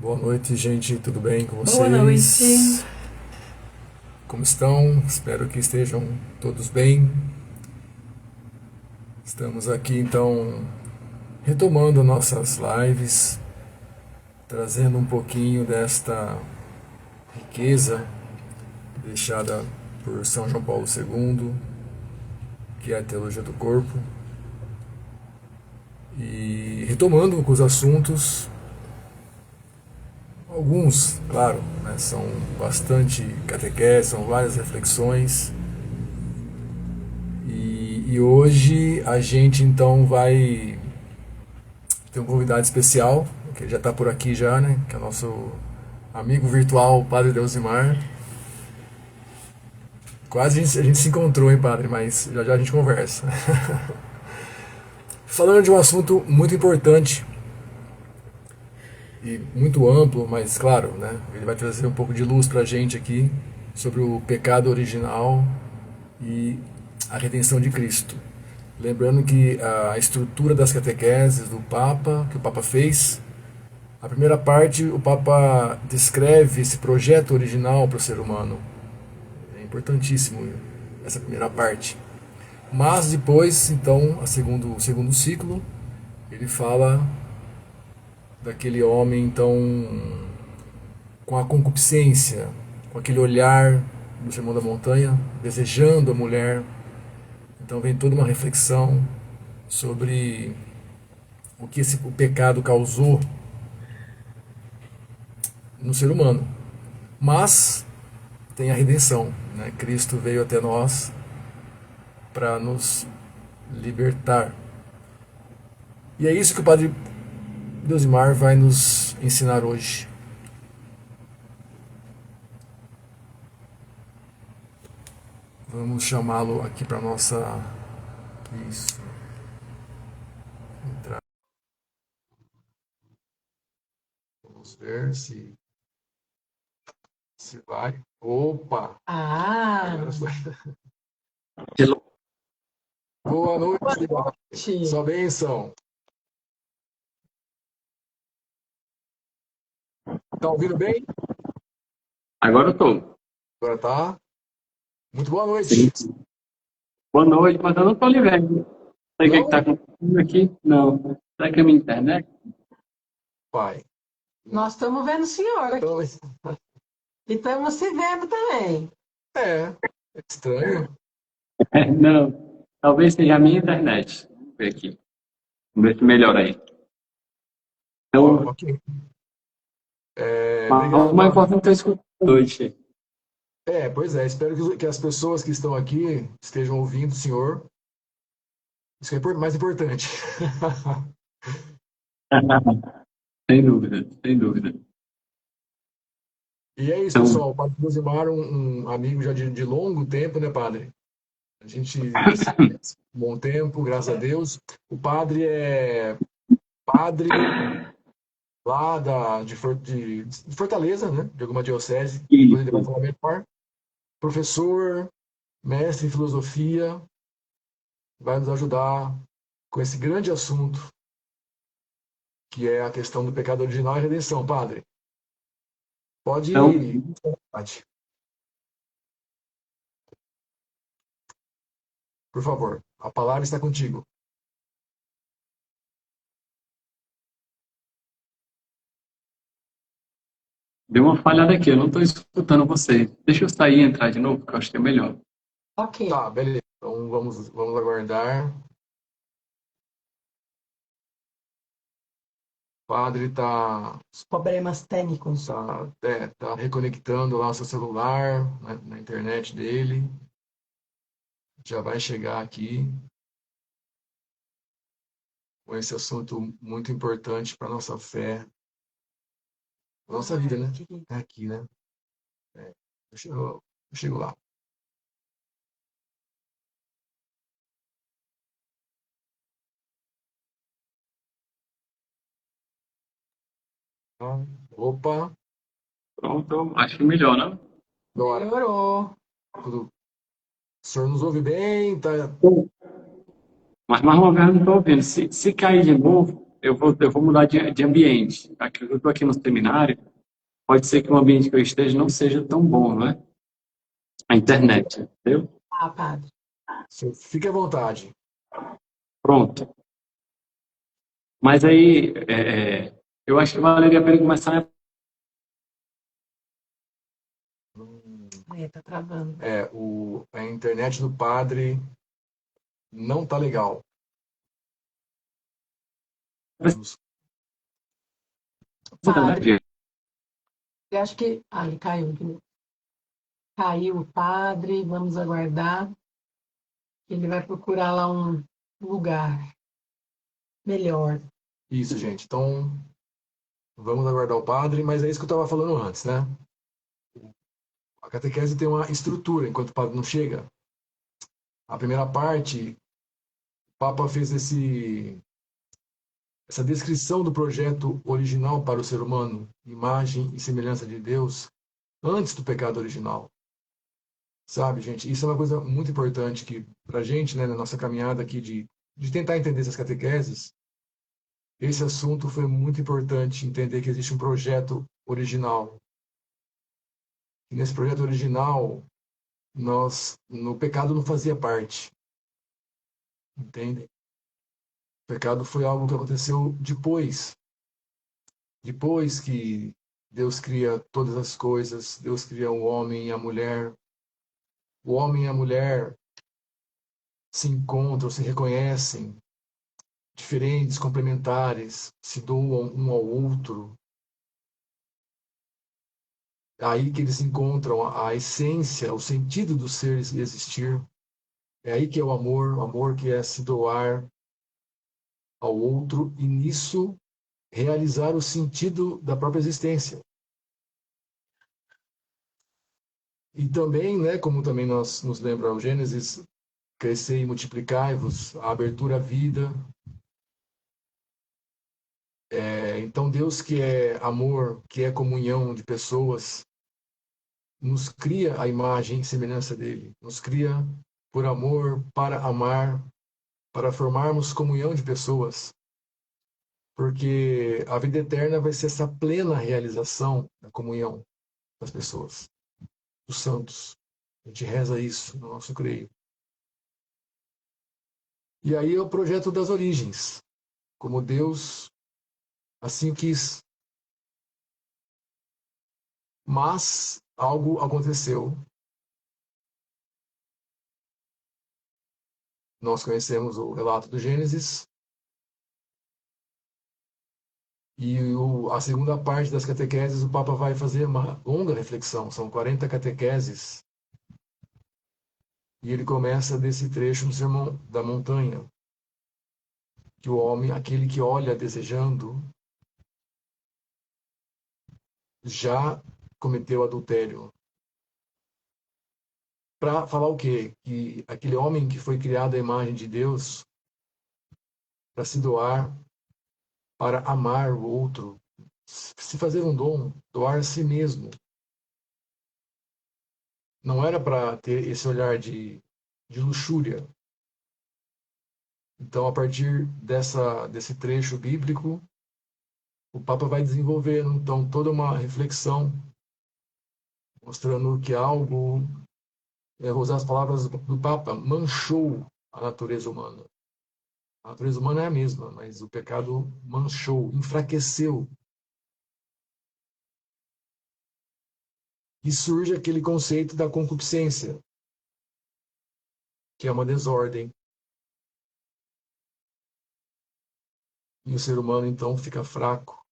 Boa noite, gente. Tudo bem com Boa noite. vocês? Como estão? Espero que estejam todos bem. Estamos aqui então retomando nossas lives, trazendo um pouquinho desta riqueza deixada por São João Paulo II, que é a teologia do corpo, e retomando com os assuntos. Alguns, claro, né, são bastante catequese, são várias reflexões. E hoje a gente então vai ter um convidado especial, que ele já está por aqui já, né? Que é o nosso amigo virtual, Padre Deusimar. Quase a gente se encontrou, hein, Padre? Mas já já a gente conversa. Falando de um assunto muito importante e muito amplo, mas claro, né? Ele vai trazer um pouco de luz para a gente aqui sobre o pecado original e a redenção de Cristo. Lembrando que a estrutura das catequeses do Papa, que o Papa fez, a primeira parte, o Papa descreve esse projeto original para o ser humano. É importantíssimo essa primeira parte. Mas depois, então, o segundo ciclo, ele fala daquele homem, então, com a concupiscência, com aquele olhar do Sermão da Montanha, desejando a mulher. Então vem toda uma reflexão sobre o que o pecado causou no ser humano. Mas tem a redenção, né? Cristo veio até nós para nos libertar. E é isso que o Padre Deusimar vai nos ensinar hoje. Vamos chamá-lo aqui para nossa. Isso. Entrar. Vamos ver se vai. Opa! Ah, Agora foi. Hello. Boa boa noite, noite. sua bênção. Tá ouvindo bem? Agora eu tô. Agora tá. Muito boa Sim. noite. Boa noite, mas eu não tô lhe vendo. Não sei o que está Não, acontecendo aqui. Não. Será que é a minha internet? pai. Nós estamos vendo o senhor aqui. Então, E estamos se vendo também. é estranho. Não. Talvez seja a minha internet. Vamos ver aqui. Vamos ver se melhora aí. Então, Ok. o Obrigado, mais Padre. importante é escutar hoje. Pois é, espero que as pessoas que estão aqui estejam ouvindo o senhor. Isso é mais importante. Sem dúvida, sem dúvida. E é isso, Então, pessoal. O Padre Josimar, um amigo já de longo tempo, né, Padre? A gente se conhece há um bom tempo, graças a Deus. O padre é padre lá de Fortaleza, né? De alguma diocese. Depois ele vai isso. falar melhor. Professor, mestre em filosofia, vai nos ajudar com esse grande assunto que é a questão do pecado original e redenção, padre. Pode Então, ir. Por favor, a palavra está contigo. deu uma falhada aqui. Eu não estou escutando você. Deixa eu sair e entrar de novo, que eu acho que é melhor. Ok. Tá, beleza. Então vamos aguardar. O padre está Problemas técnicos. tá reconectando lá o seu celular na internet dele. Já vai chegar aqui com esse assunto muito importante para nossa fé, nossa vida, né? É aqui, né? É, eu chego lá. Opa, Pronto, acho que melhor, não? agora. Melhorou. O senhor nos ouve bem? Tá. Mas mais uma vez eu não estou ouvindo. Se cair de novo, eu vou mudar de ambiente. Aqui, eu estou aqui no seminário, pode ser que o ambiente que eu esteja não seja tão bom, não é? A internet, entendeu? Ah, padre. Fique à vontade. Pronto. Mas aí, eu acho que valeria a pena começar. Tá travando. A internet do padre não tá legal. Padre, eu acho que. Ah, ele caiu de novo. Caiu o padre, vamos aguardar. Ele vai procurar lá um lugar melhor. Isso, gente. Então, vamos aguardar o padre, mas é isso que eu estava falando antes, né? A catequese tem uma estrutura enquanto o padre não chega. A primeira parte, o Papa fez essa descrição do projeto original para o ser humano, imagem e semelhança de Deus, antes do pecado original. Sabe, gente? Isso é uma coisa muito importante que, para a gente, né, na nossa caminhada aqui de tentar entender essas catequeses, esse assunto foi muito importante, entender que existe um projeto original. E nesse projeto original, no pecado não fazia parte. Entende? O pecado foi algo que aconteceu depois. Depois que Deus cria todas as coisas, Deus cria o homem e a mulher. O homem e a mulher se encontram, se reconhecem, diferentes, complementares, se doam um ao outro. É aí que eles encontram a essência, o sentido do ser existir. É aí que é o amor que é se doar ao outro e nisso realizar o sentido da própria existência. E também, né, como também nos lembra o Gênesis, crescer e multiplicai-vos, a abertura à vida. Então Deus que é amor, que é comunhão de pessoas, nos cria a imagem e semelhança dele. Nos cria por amor, para amar, para formarmos comunhão de pessoas. Porque a vida eterna vai ser essa plena realização da comunhão das pessoas, dos santos. A gente reza isso no nosso creio. E aí é o projeto das origens, como Deus assim quis. Mas algo aconteceu. Nós conhecemos o relato do Gênesis. E a segunda parte das catequeses, o Papa vai fazer uma longa reflexão. São 40 catequeses. E ele começa desse trecho no Sermão da Montanha. Que o homem, aquele que olha desejando, já cometeu adultério. Para falar o quê? Que aquele homem que foi criado à imagem de Deus, para se doar, para amar o outro, se fazer um dom, doar a si mesmo. Não era para ter esse olhar de luxúria. Então, a partir desse trecho bíblico, o Papa vai desenvolver então toda uma reflexão, mostrando que algo, vou usar as palavras do Papa, manchou a natureza humana. A natureza humana é a mesma, mas o pecado manchou, enfraqueceu. E surge aquele conceito da concupiscência, que é uma desordem. E o ser humano, então, fica fraco,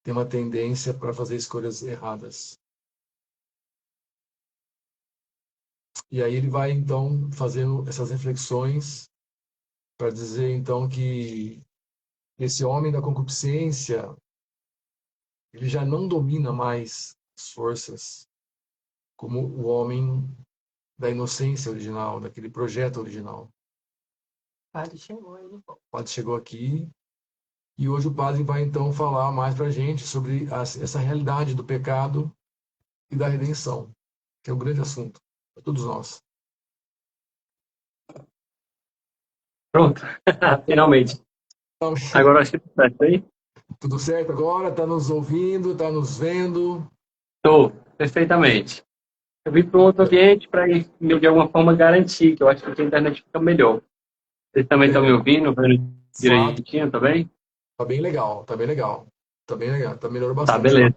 tem uma tendência para fazer escolhas erradas. E aí ele vai, então, fazendo essas reflexões para dizer, então, que esse homem da concupiscência, ele já não domina mais as forças como o homem da inocência original, daquele projeto original. O padre chegou, ele volta. O padre chegou aqui e hoje o padre vai, então, falar mais para a gente sobre essa realidade do pecado e da redenção, que é o grande assunto para todos nós. Pronto, finalmente. Então, Agora acho que tá certo aí. tudo certo agora? Tá nos ouvindo? Tá nos vendo? Estou, perfeitamente. Eu vim para um outro ambiente para, de alguma forma, garantir que eu acho que a internet fica melhor. Vocês também estão me É, ouvindo, vendo fato, direitinho também? tá bem legal, tá bem legal. Tá bem legal, tá melhorou Tá, bastante. beleza.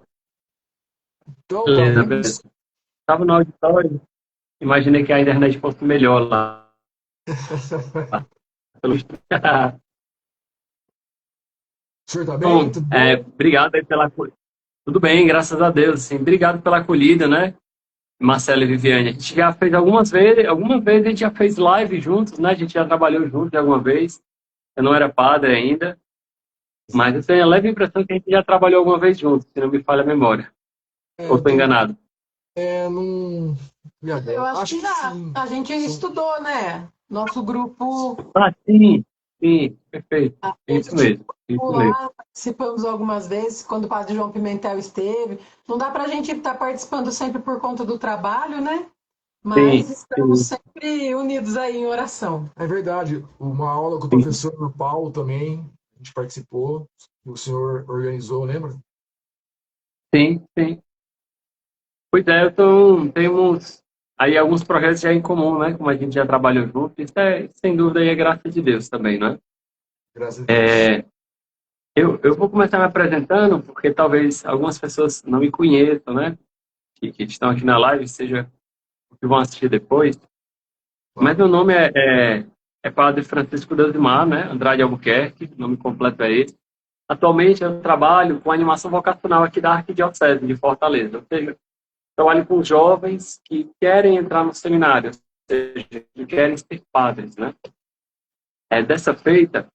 Então, pá, Beleza, vamos. beleza. Estava no auditório, imaginei que a internet fosse melhor lá. Pelo... O senhor tá bem? Bom, Tudo bom? obrigado aí pela... Tudo bem, graças a Deus. Assim, obrigado pela acolhida, né? Marcelo e Viviane. A gente já fez alguma vez a gente já fez live juntos, né? A gente já trabalhou juntos alguma vez. Eu não era padre ainda, mas eu tenho a leve impressão que a gente já trabalhou alguma vez juntos, se não me falha a memória. É, Ou eu estou tô, enganado? não. Eu acho Acho que que já. sim. A gente estudou, né? Nosso grupo, Ah, sim, sim, perfeito. a Isso gente tinha mesmo, um isso grupo mesmo. lá, participamos algumas vezes, quando o padre João Pimentel esteve. Não dá para a gente estar participando sempre por conta do trabalho, né? Mas Sim, estamos sim, sempre unidos aí em oração. É verdade. Uma aula com o sim, professor Paulo também, a gente participou, que o senhor organizou, lembra? sim, sim. Pois é, temos aí alguns projetos já em comum, né? Como a gente já trabalhou junto, isso sem dúvida, aí é graça de Deus também, né? Graças a Deus. Eu vou começar me apresentando, porque talvez algumas pessoas não me conheçam, né? Que estão aqui na live, seja o que vão assistir depois. Mas Claro. meu nome é Padre Francisco Deusmar, né? Andrade Albuquerque, o nome completo é esse. Atualmente eu trabalho com animação vocacional aqui da Arquidiocese de Fortaleza, ou seja, trabalho com jovens que querem entrar no seminário, ou seja, que querem ser padres, né? Dessa feita,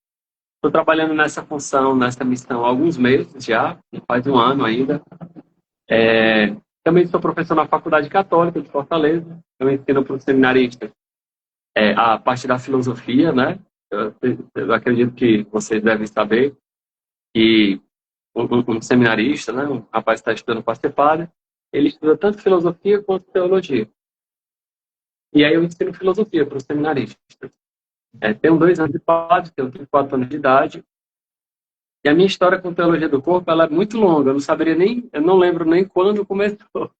estou trabalhando nessa função, nessa missão há alguns meses já, faz um ano ainda. Também sou professor na Faculdade Católica de Fortaleza, eu ensino para os seminaristas a parte da filosofia, né? Eu acredito que vocês devem saber que um seminarista, né, um rapaz que está estudando para ser padre, ele estuda tanto filosofia quanto teologia. E aí eu ensino filosofia para os seminaristas. Tenho 2 anos de padre, tenho 34 anos de idade, e a minha história com teologia do corpo ela é muito longa. Eu não lembro nem quando começou.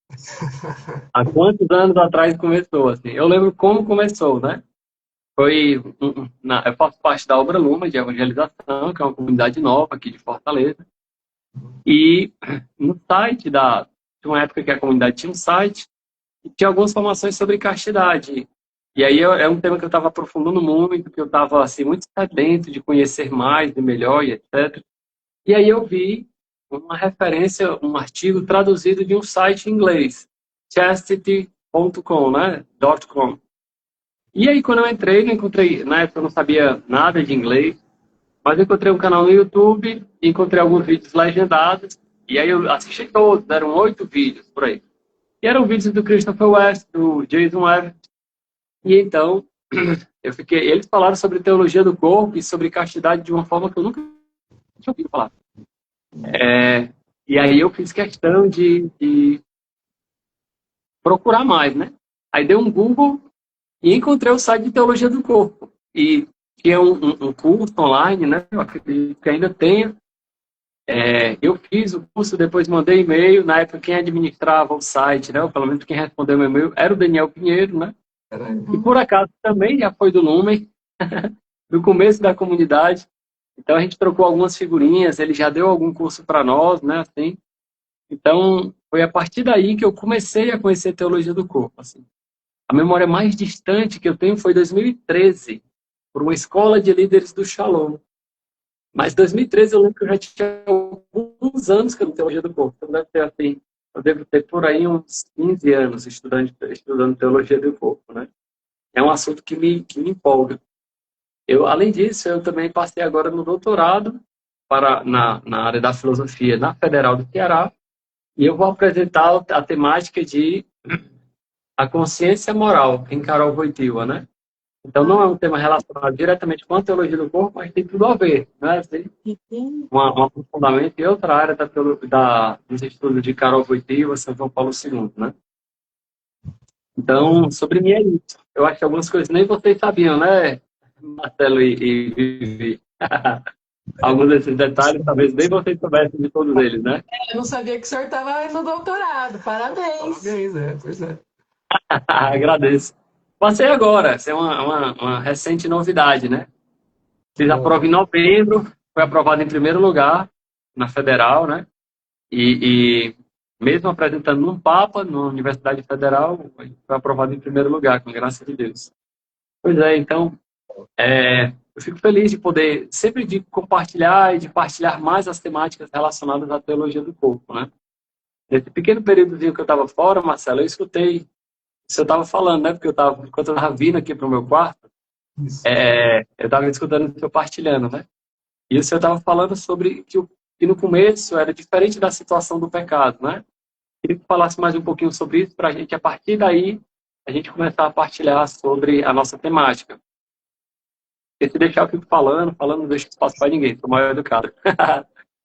Há quantos anos atrás começou? Assim, eu lembro como começou, né? Eu faço parte da Obra Luma de Evangelização, que é uma comunidade nova aqui de Fortaleza. E no site tinha uma época que a comunidade tinha um site e tinha algumas informações sobre castidade. E aí é um tema que eu estava aprofundando muito, que eu estava assim, muito sedento de conhecer mais e melhor e etc. E aí eu vi uma referência, um artigo traduzido de um site em inglês, chastity.com, né? .com. E aí quando eu entrei, não encontrei, na época eu não sabia nada de inglês, mas eu encontrei um canal no YouTube, encontrei alguns vídeos legendados, e aí eu assisti todos, eram 8 vídeos por aí. E eram vídeos do Christopher West, do Jason Webb. E então, eles falaram sobre teologia do corpo e sobre castidade de uma forma que eu nunca tinha ouvido falar. E aí eu fiz questão de procurar mais, né? Aí dei um Google e encontrei o site de teologia do corpo. E tinha um curso online, né? Eu acredito que ainda tenha. Eu fiz o curso, depois mandei e-mail. Na época, quem administrava o site, né? Ou pelo menos quem respondeu meu e-mail, era o Daniel Pinheiro, né? E Uhum. por acaso também já foi do Lumen, no começo da comunidade. Então a gente trocou algumas figurinhas, ele já deu algum curso para nós, né? Assim. Então foi a partir daí que eu comecei a conhecer teologia do corpo. Assim. A memória mais distante que eu tenho foi 2013, por uma escola de líderes do Shalom. Mas 2013 eu lembro que eu já tinha alguns anos que eu não teologia do corpo. Então deve ter assim, eu devo ter por aí uns 15 anos estudando teologia do corpo, né? É um assunto que me empolga. Além disso, eu também passei agora no doutorado na área da filosofia na Federal do Ceará, e eu vou apresentar a temática de a consciência moral em Carol Wojtyła, né? Então não é um tema relacionado diretamente com a teologia do corpo, mas tem tudo a ver, né? Assim, um aprofundamento em outra área dos estudos de Carol Wojtyła, São João Paulo II, né? Então, sobre mim é isso. Eu acho que algumas coisas nem vocês sabiam, né, Marcelo e Vivi? alguns desses detalhes, talvez nem vocês soubessem de todos eles, né? Eu não sabia que o senhor estava no doutorado. Parabéns. Parabéns, pois é. Agradeço. Passei agora, essa é uma recente novidade, né? Que Fiz a bom. prova em novembro, foi aprovado em primeiro lugar na Federal, né? E mesmo apresentando num Papa, numa Universidade Federal, foi aprovado em primeiro lugar, com graça de Deus. Pois é, então, eu fico feliz de poder sempre de compartilhar e de partilhar mais as temáticas relacionadas à teologia do corpo, né? Nesse pequeno períodozinho que eu estava fora, Marcelo, eu escutei o que você estava falando, né? Porque enquanto eu estava vindo aqui para o meu quarto, Isso. eu estava escutando o senhor partilhando, né? E o senhor estava falando sobre que no começo era diferente da situação do pecado, né? Queria que falasse mais um pouquinho sobre isso para a gente, a partir daí, a gente começar a partilhar sobre a nossa temática. Porque se deixar eu fico falando, não deixo espaço para ninguém, sou mal educado.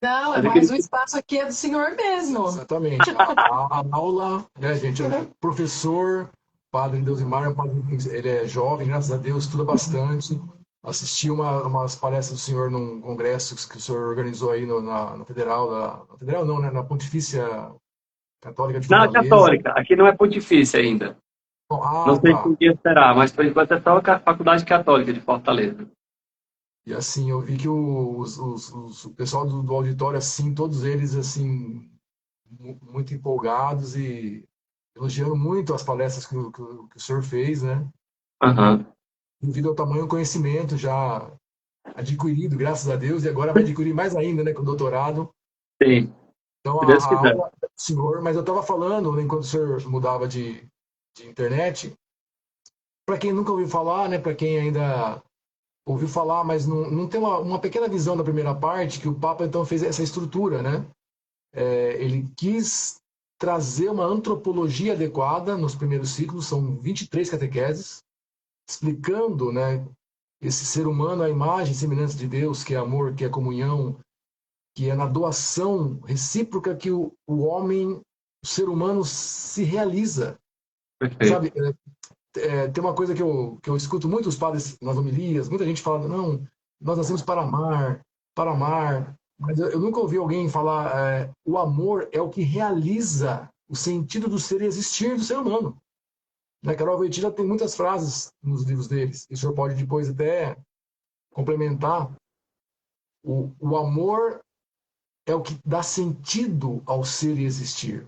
Não, Mas eu mas queria... o espaço aqui é do senhor mesmo. Exatamente. A aula, né, gente? O professor, padre Deusimar, é um padre, ele é jovem, graças a Deus, estuda bastante. Assisti umas palestras do senhor num congresso que o senhor organizou aí na Federal, na Federal não, né? Na Pontifícia Católica de Não, é Fortaleza. católica, aqui não é pontifícia ainda. Bom, Não sei se tá. um dia será, mas por enquanto é só a Faculdade Católica de Fortaleza. E assim, eu vi que o pessoal do auditório, assim, todos eles, assim, muito empolgados e elogiando muito as palestras que o senhor fez, né? Aham. Devido ao tamanho do conhecimento já adquirido, graças a Deus, e agora vai adquirir mais ainda, né, com o doutorado. Sim, Então, se Deus a quiser. aula do senhor, mas eu estava falando, né, enquanto o senhor mudava de internet, para quem nunca ouviu falar, né, para quem ainda ouviu falar, mas não tem uma pequena visão da primeira parte, que o Papa, então, fez essa estrutura, né? Ele quis trazer uma antropologia adequada nos primeiros ciclos, são 23 catequeses, explicando, né, esse ser humano, a imagem e semelhança de Deus, que é amor, que é comunhão, que é na doação recíproca que o homem, o ser humano se realiza. Perfeito. Sabe, tem uma coisa que eu escuto muitos padres nas homilias, muita gente falando, não, nós nascemos para amar, mas eu nunca ouvi alguém falar, o amor é o que realiza o sentido do ser e existir do ser humano. Né? Carol Wojtyla tem muitas frases nos livros deles, e o senhor pode depois até complementar. O amor é o que dá sentido ao ser e existir.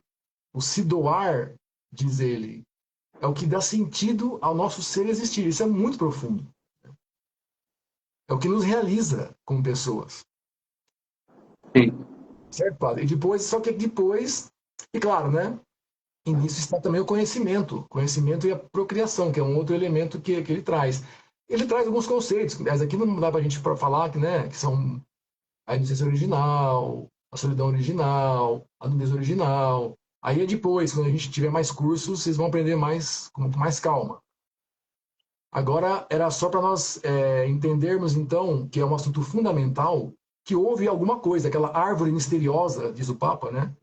O se doar, diz ele, é o que dá sentido ao nosso ser e existir. Isso é muito profundo. É o que nos realiza como pessoas. Sim, Certo, padre? E depois, só que depois, e claro, né? E nisso está também o conhecimento e a procriação, que é um outro elemento que ele traz. Ele traz alguns conceitos, mas aqui não dá para a gente falar que, né, que são a inocência original, a solidão original, a nudez original. Aí é depois, quando a gente tiver mais cursos, vocês vão aprender mais com mais calma. Agora, era só para nós entendermos, então, que é um assunto fundamental, que houve alguma coisa, aquela árvore misteriosa, diz o Papa, né,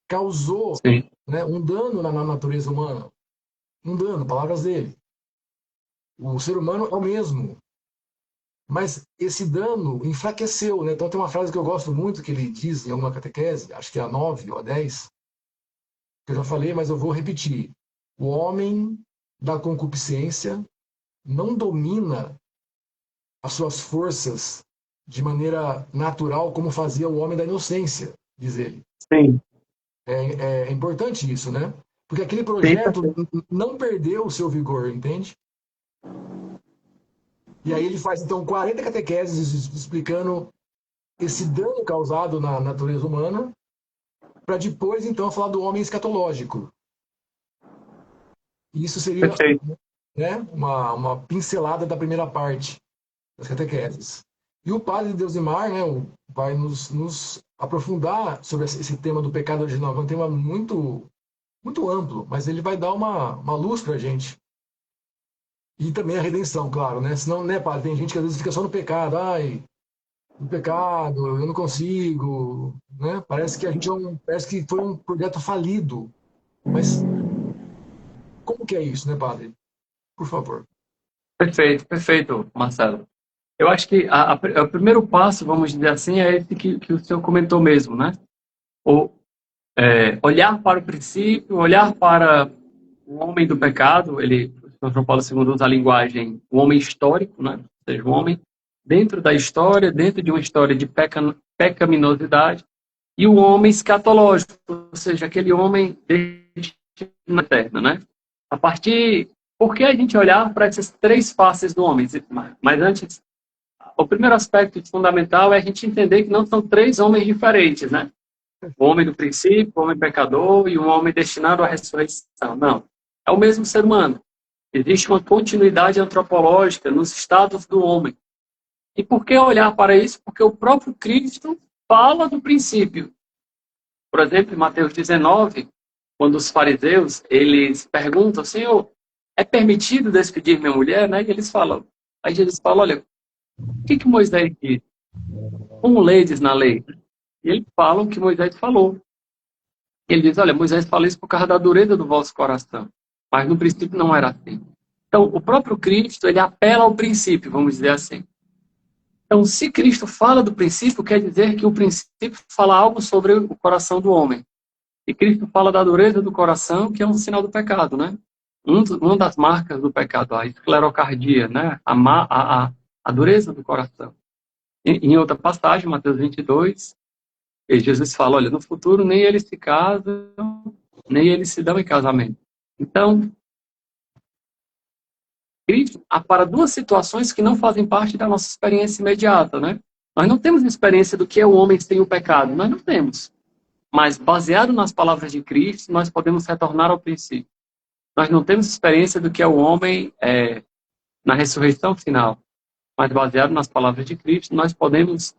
causou, sim. né, um dano na natureza humana. Um dano, palavras dele. O ser humano é o mesmo, mas esse dano enfraqueceu, né? Então tem uma frase que eu gosto muito que ele diz em alguma catequese, acho que é a 9 ou a 10, que eu já falei, mas eu vou repetir. O homem da concupiscência não domina as suas forças de maneira natural como fazia o homem da inocência, diz ele. Sim, É importante isso, né? Porque aquele sim, projeto perfeito. não perdeu o seu vigor, entende? E aí ele faz, então, 40 catequeses explicando esse dano causado na natureza humana, para depois, então, falar do homem escatológico. E isso seria, Perfeito. né, uma pincelada da primeira parte das catequeses. E o padre Deusimar, né, vai nos aprofundar sobre esse tema do pecado original, é um tema muito, muito amplo, mas ele vai dar uma luz para a gente. E também a redenção, claro, né? Senão, né, padre, tem gente que às vezes fica só no pecado, ai, no pecado, eu não consigo, né? Parece que a gente parece que foi um projeto falido. Mas como que é isso, né, padre? Por favor. Perfeito, perfeito, Marcelo. Eu acho que o primeiro passo, vamos dizer assim, é esse que o senhor comentou mesmo, né? Olhar para o princípio, olhar para o homem do pecado. O São João Paulo II usa a linguagem, o homem histórico, né? Ou seja, o homem dentro da história, dentro de uma história de pecaminosidade, e o homem escatológico, ou seja, aquele homem na eterna, né? A partir... Por que a gente olhar para essas três faces do homem? Mas antes, o primeiro aspecto fundamental é a gente entender que não são três homens diferentes, né? O homem do princípio, o homem pecador e o homem destinado à ressurreição. Não. É o mesmo ser humano. Existe uma continuidade antropológica nos estados do homem. E por que olhar para isso? Porque o próprio Cristo fala do princípio. Por exemplo, em Mateus 19, quando os fariseus, eles perguntam, Senhor, é permitido despedir minha mulher? Né? E eles falam, aí Jesus fala, olha, o que Moisés disse? Como ledes na lei? E eles falam o que Moisés falou. Ele diz, olha, Moisés falou isso por causa da dureza do vosso coração. Mas no princípio não era assim. Então, o próprio Cristo, ele apela ao princípio, vamos dizer assim. Então, se Cristo fala do princípio, quer dizer que o princípio fala algo sobre o coração do homem. E Cristo fala da dureza do coração, que é um sinal do pecado, né? Uma das marcas do pecado, a esclerocardia, né? A dureza do coração. Em outra passagem, Mateus 22, Jesus fala, olha, no futuro nem eles se casam, nem eles se dão em casamento. Então, Cristo para duas situações que não fazem parte da nossa experiência imediata, né? Nós não temos experiência do que é o homem sem o pecado, nós não temos. Mas, baseado nas palavras de Cristo, nós podemos retornar ao princípio. Nós não temos experiência do que é o homem na ressurreição final. Mas, baseado nas palavras de Cristo, nós podemos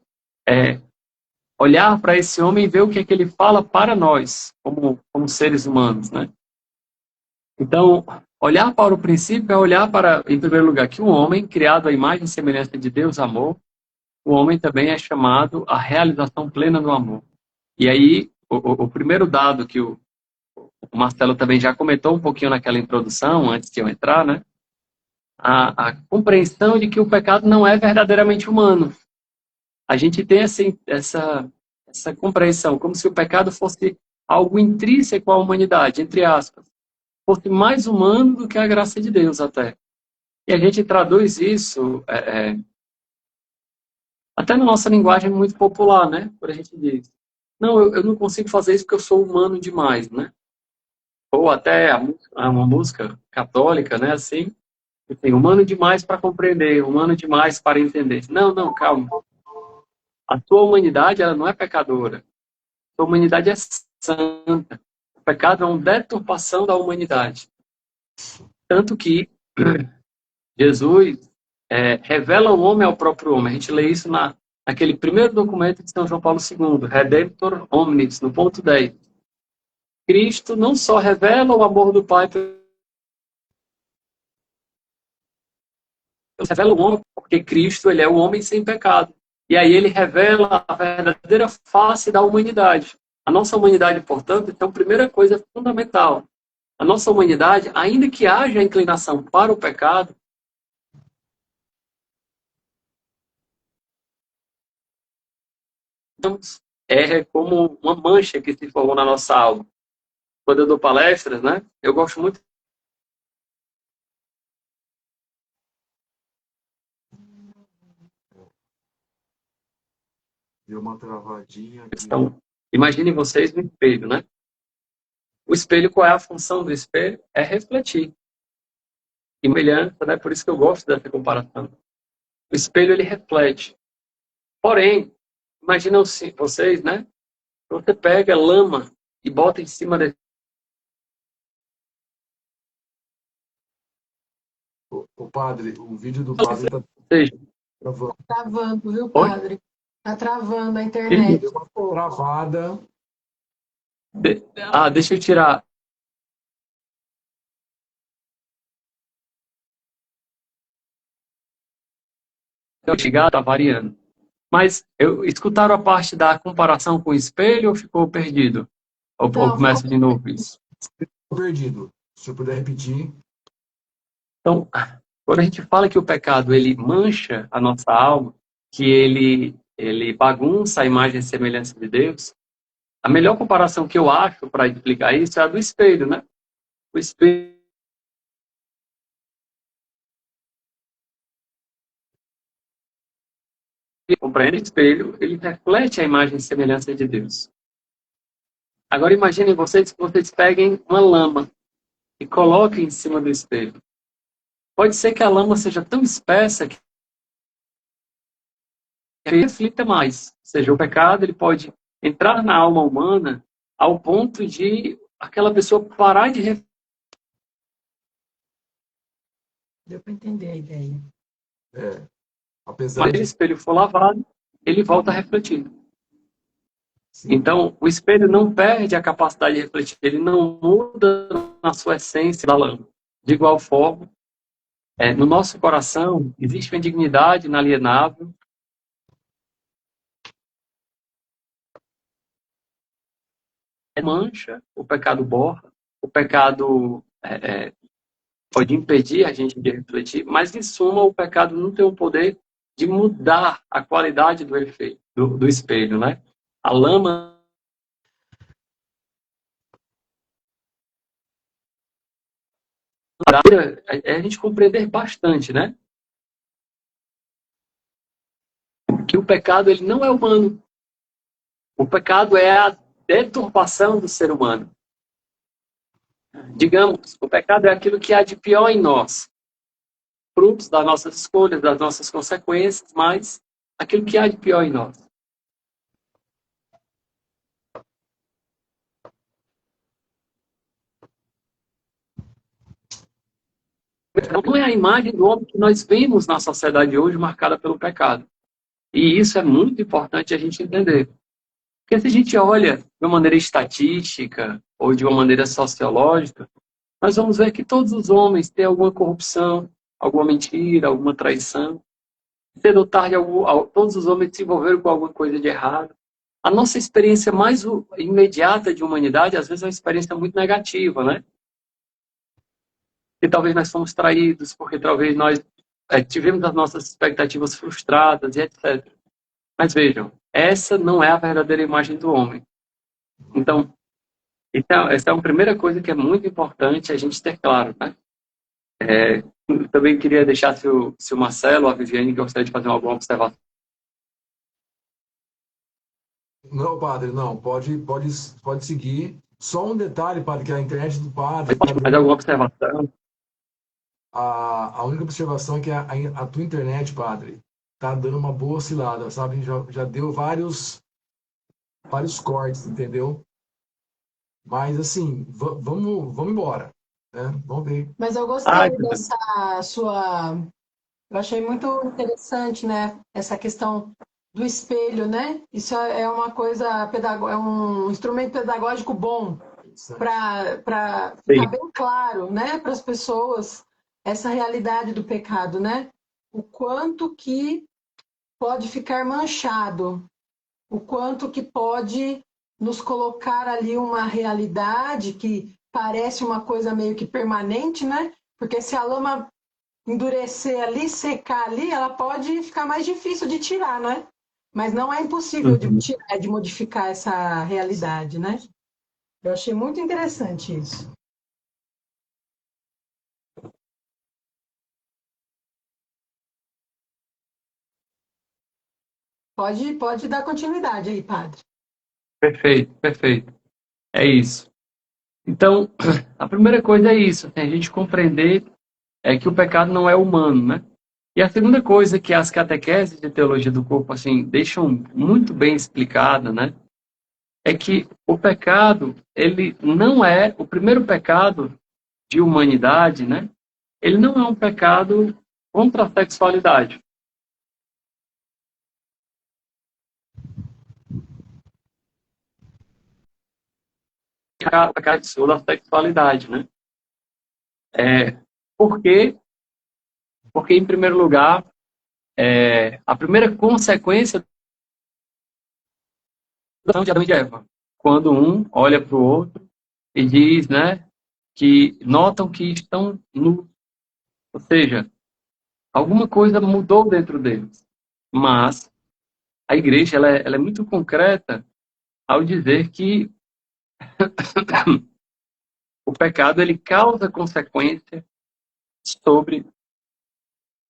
olhar para esse homem e ver o que é que ele fala para nós, como seres humanos, né? Então, olhar para o princípio é olhar para, em primeiro lugar, que o homem, criado à imagem e semelhança de Deus, amor, o homem também é chamado à realização plena do amor. E aí, o primeiro dado que o Marcelo também já comentou um pouquinho naquela introdução, antes de eu entrar, né? A compreensão de que o pecado não é verdadeiramente humano. A gente tem essa compreensão, como se o pecado fosse algo intrínseco à humanidade, entre aspas. Fosse mais humano do que a graça de Deus até. E a gente traduz isso até na nossa linguagem muito popular, né? Quando a gente diz, não, eu não consigo fazer isso porque eu sou humano demais, né? Ou até uma música católica, né? Assim, tem humano demais para compreender, humano demais para entender. Não, calma. A tua humanidade, ela não é pecadora. A tua humanidade é santa. O pecado é uma deturpação da humanidade. Tanto que Jesus revela o homem ao próprio homem. A gente lê isso naquele primeiro documento de São João Paulo II, Redemptor Omnis, no ponto 10. Cristo não só revela o amor do Pai, revela o homem porque Cristo ele é o homem sem pecado. E aí ele revela a verdadeira face da humanidade. A nossa humanidade, portanto, então, a primeira coisa fundamental. A nossa humanidade, ainda que haja inclinação para o pecado, é como uma mancha que se formou na nossa alma. Quando eu dou palestras, né, eu gosto muito. Deu uma travadinha aqui. Então, imaginem vocês no espelho, né? O espelho, qual é a função do espelho? É refletir. E semelhança, né? Por isso que eu gosto dessa comparação. O espelho, ele reflete. Porém, imaginam vocês, né? Você pega lama e bota em cima desse... O padre, o vídeo do padre está travando. Tá travando, viu, padre? Tá travando a internet. Deu uma travada. Deixa eu tirar. Tá variando. Mas escutaram a parte da comparação com o espelho ou ficou perdido? Ou começa de novo isso? Ficou perdido. Se eu puder repetir. Então, Quando a gente fala que o pecado ele mancha a nossa alma, que ele bagunça a imagem e semelhança de Deus, a melhor comparação que eu acho para explicar isso é a do espelho, né? O espelho, compreende? O espelho, ele reflete a imagem e semelhança de Deus. Agora imaginem vocês que vocês peguem uma lama e coloquem em cima do espelho. Pode ser que a lama seja tão espessa que reflita mais. Ou seja, o pecado ele pode entrar na alma humana ao ponto de aquela pessoa parar de refletir. Deu para entender a ideia. Apesar Mas se o espelho for lavado, ele volta a refletir. Sim. Então, o espelho não perde a capacidade de refletir, ele não muda na sua essência da lama. De igual forma, no nosso coração existe uma dignidade inalienável. Mancha, o pecado borra, o pecado pode impedir a gente de refletir, mas em suma o pecado não tem o poder de mudar a qualidade do efeito, do espelho, né? A lama é a gente compreender bastante, né? Que o pecado ele não é humano. O pecado é a deturpação do ser humano. Digamos, o pecado é aquilo que há de pior em nós. Frutos das nossas escolhas, das nossas consequências, mas aquilo que há de pior em nós. Não é a imagem do homem que nós vemos na sociedade hoje marcada pelo pecado. E isso é muito importante a gente entender. Porque se a gente olha de uma maneira estatística ou de uma maneira sociológica, nós vamos ver que todos os homens têm alguma corrupção, alguma mentira, alguma traição. Cedo ou tarde, todos os homens se envolveram com alguma coisa de errado. A nossa experiência mais imediata de humanidade, às vezes, é uma experiência muito negativa, né? Que talvez nós fomos traídos, porque talvez nós tivemos as nossas expectativas frustradas e etc. Mas vejam, essa não é a verdadeira imagem do homem. Então, essa é uma primeira coisa que é muito importante a gente ter claro, né? Também queria deixar se o Marcelo ou a Viviane gostaria de fazer alguma observação. Não, padre, não. Pode seguir. Só um detalhe, padre, que a internet do padre... Pode fazer alguma observação? A única observação é que a tua internet, padre, tá dando uma boa oscilada, sabe? Já deu vários cortes, entendeu? Mas, assim, vamos embora, né? Vamos ver. Mas eu gostei dessa sua... Eu achei muito interessante, né? Essa questão do espelho, né? Isso é uma coisa é um instrumento pedagógico bom para ficar bem claro, né? Para as pessoas essa realidade do pecado, né? O quanto que pode ficar manchado, o quanto que pode nos colocar ali uma realidade que parece uma coisa meio que permanente, né? Porque se a lama endurecer ali, secar ali, ela pode ficar mais difícil de tirar, né? Mas não é impossível de tirar, de modificar essa realidade, né? Eu achei muito interessante isso. Pode dar continuidade aí, padre. Perfeito, perfeito. É isso. Então, a primeira coisa é isso, a gente compreender que o pecado não é humano, né? E a segunda coisa que as catequeses de teologia do corpo assim deixam muito bem explicada, né? É que o pecado, ele não é o primeiro pecado de humanidade, né? Ele não é um pecado contra a sexualidade. O pecado da sexualidade, né? Por quê? Porque, em primeiro lugar, a primeira consequência de Adão e de Eva, quando um olha para o outro e diz, né, que notam que estão nus. Ou seja, Alguma coisa mudou dentro deles. Mas a igreja ela é muito concreta ao dizer que o pecado ele causa consequência sobre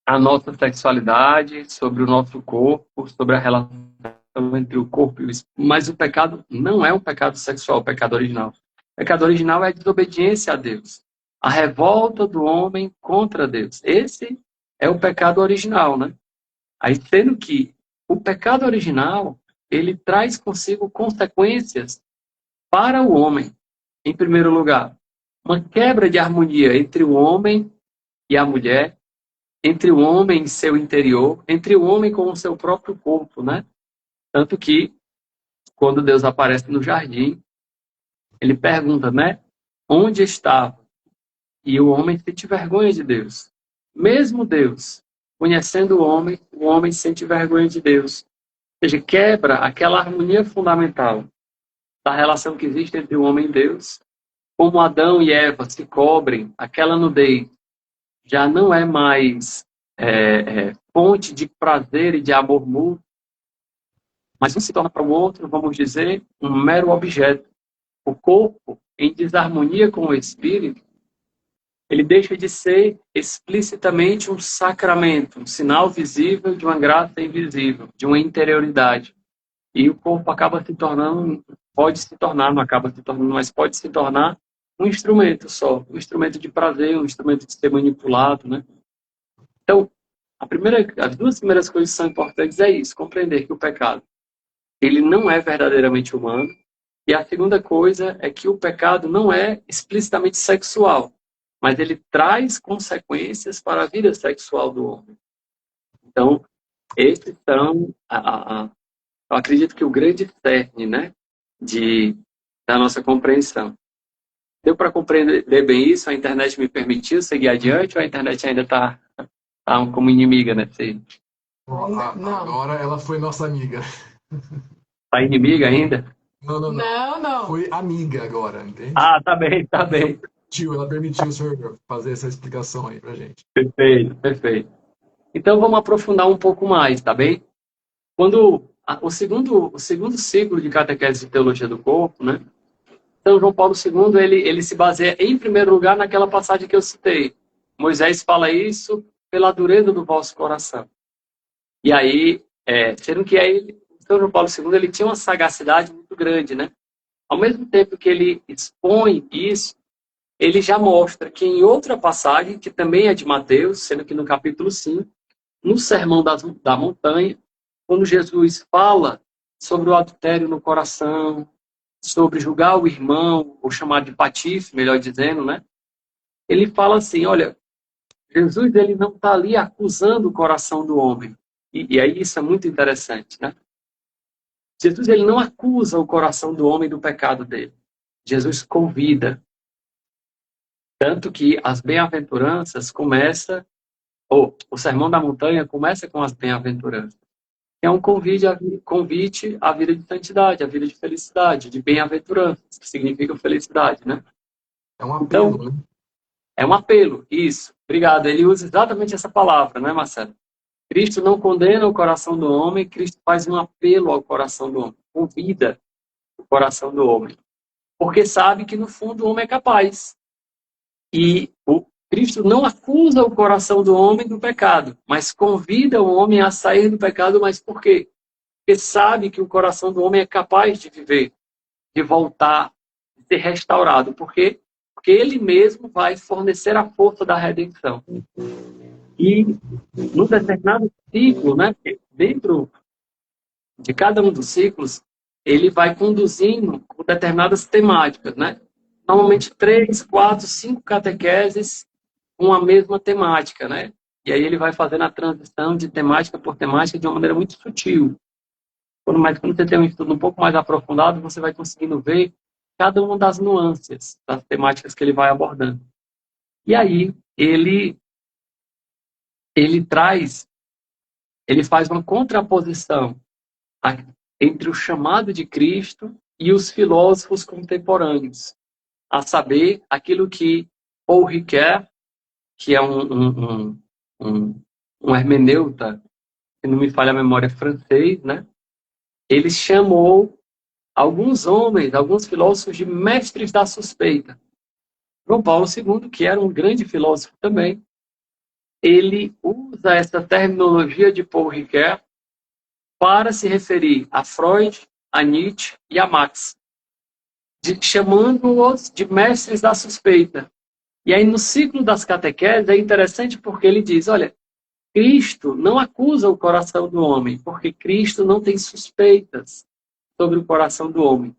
a nossa sexualidade, sobre o nosso corpo, sobre a relação entre o corpo e o espírito. Mas o pecado não é um pecado sexual, o pecado original. O pecado original é a desobediência a Deus. A revolta do homem contra Deus. Esse é o pecado original, né? Aí, sendo que o pecado original, ele traz consigo consequências para o homem. Em primeiro lugar, uma quebra de harmonia entre o homem e a mulher, entre o homem e seu interior, entre o homem com o seu próprio corpo, né? Tanto que, quando Deus aparece no jardim, ele pergunta, né? Onde estava? E o homem sente vergonha de Deus. Mesmo Deus, conhecendo o homem sente vergonha de Deus. Ou seja, quebra aquela harmonia fundamental da relação que existe entre o homem e Deus. Como Adão e Eva se cobrem, aquela nudez já não é mais fonte de prazer e de amor mútuo, mas um se torna para o outro, vamos dizer, um mero objeto. O corpo, em desarmonia com o espírito, ele deixa de ser explicitamente um sacramento, um sinal visível de uma graça invisível, de uma interioridade. E o corpo acaba se tornando, pode se tornar, não acaba se tornando, mas pode se tornar um instrumento só, um instrumento de prazer, um instrumento de ser manipulado, né? Então, as duas primeiras coisas que são importantes é isso, compreender que o pecado, ele não é verdadeiramente humano, e a segunda coisa é que o pecado não é explicitamente sexual, mas ele traz consequências para a vida sexual do homem. Então, esses são, eu acredito que o grande cerne, né, da nossa compreensão. Deu para compreender bem isso? A internet me permitiu seguir adiante ou a internet ainda está como inimiga, né? Agora ela foi nossa amiga. Está inimiga ainda? Não. Foi amiga agora, entende? Ah, tá bem. Ela permitiu o senhor fazer essa explicação aí pra gente. Perfeito. Então vamos aprofundar um pouco mais, tá bem? Quando o segundo ciclo de catequese de teologia do corpo, né? Então João Paulo II, ele se baseia em primeiro lugar naquela passagem que eu citei. Moisés fala isso pela dureza do vosso coração. E aí, sendo que aí, São João Paulo II, ele tinha uma sagacidade muito grande, né? Ao mesmo tempo que ele expõe isso, ele já mostra que em outra passagem, que também é de Mateus, sendo que no capítulo 5, no Sermão da Montanha, quando Jesus fala sobre o adultério no coração, sobre julgar o irmão, ou chamar de patife, melhor dizendo, né? Ele fala assim, olha, Jesus ele não está ali acusando o coração do homem. E aí isso é muito interessante, né? Jesus ele não acusa o coração do homem do pecado dele. Jesus convida. Tanto que as bem-aventuranças o Sermão da Montanha começa com as bem-aventuranças. É um convite à vida de santidade, à vida de felicidade, de bem-aventuranças, que significa felicidade, né? É um apelo, né? É um apelo, isso. Obrigado. Ele usa exatamente essa palavra, né, Marcelo? Cristo não condena o coração do homem, Cristo faz um apelo ao coração do homem, convida o coração do homem, porque sabe que no fundo o homem é capaz. E o Cristo não acusa o coração do homem do pecado, mas convida o homem a sair do pecado, mas por quê? Porque sabe que o coração do homem é capaz de viver, de voltar, de ser restaurado. Por quê? Porque ele mesmo vai fornecer a força da redenção. E num determinado ciclo, né, dentro de cada um dos ciclos, ele vai conduzindo com determinadas temáticas, né? Normalmente 3, 4, 5 catequeses com a mesma temática, né? E aí ele vai fazendo a transição de temática por temática de uma maneira muito sutil. Mas quando você tem um estudo um pouco mais aprofundado, você vai conseguindo ver cada uma das nuances das temáticas que ele vai abordando. E aí ele faz uma contraposição entre o chamado de Cristo e os filósofos contemporâneos, a saber, aquilo que Paul Ricoeur, que é um um hermeneuta, se não me falha a memória, francês, né? Ele chamou alguns homens, alguns filósofos de mestres da suspeita. João Paulo II, que era um grande filósofo também, ele usa essa terminologia de Paul Ricoeur para se referir a Freud, a Nietzsche e a Marx, chamando-os de mestres da suspeita. E aí, no ciclo das catequeses, é interessante porque ele diz, olha, Cristo não acusa o coração do homem, porque Cristo não tem suspeitas sobre o coração do homem.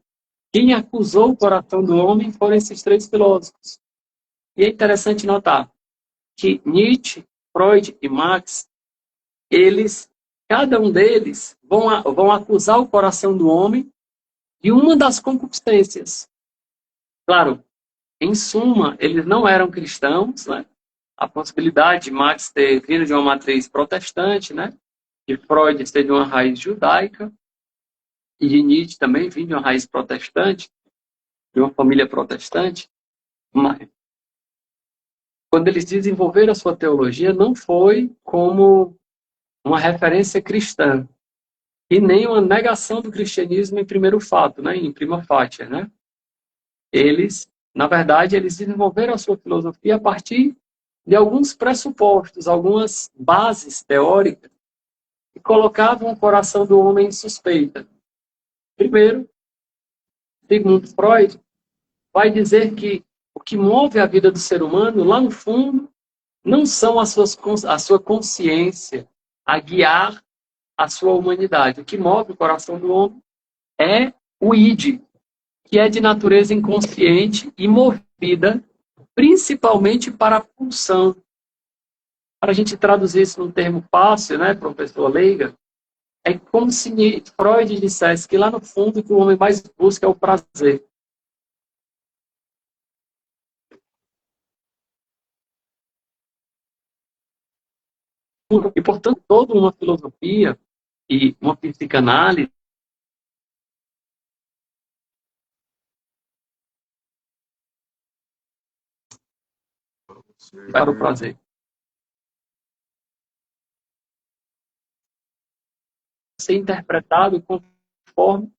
Quem acusou o coração do homem foram esses três filósofos. E é interessante notar que Nietzsche, Freud e Marx, cada um deles, vão acusar o coração do homem de uma das concupiscências. Claro, em suma, eles não eram cristãos, né? A possibilidade de Marx ter vindo de uma matriz protestante, né? De Freud ser de uma raiz judaica, e de Nietzsche também vir de uma raiz protestante, de uma família protestante. Mas, quando eles desenvolveram a sua teologia, não foi como uma referência cristã, e nem uma negação do cristianismo em primeiro fato, né? Em prima facie, né? Na verdade, eles desenvolveram a sua filosofia a partir de alguns pressupostos, algumas bases teóricas que colocavam o coração do homem em suspeita. Primeiro, segundo Freud, vai dizer que o que move a vida do ser humano, lá no fundo, não são a sua consciência a guiar a sua humanidade. O que move o coração do homem é o id, que é de natureza inconsciente e movida principalmente para a pulsão. Para a gente traduzir isso num termo fácil, né, para uma pessoa leiga, é como se Freud dissesse que lá no fundo o que o homem mais busca é o prazer. E, portanto, toda uma filosofia e uma psicanálise para o prazer. Ser interpretado conforme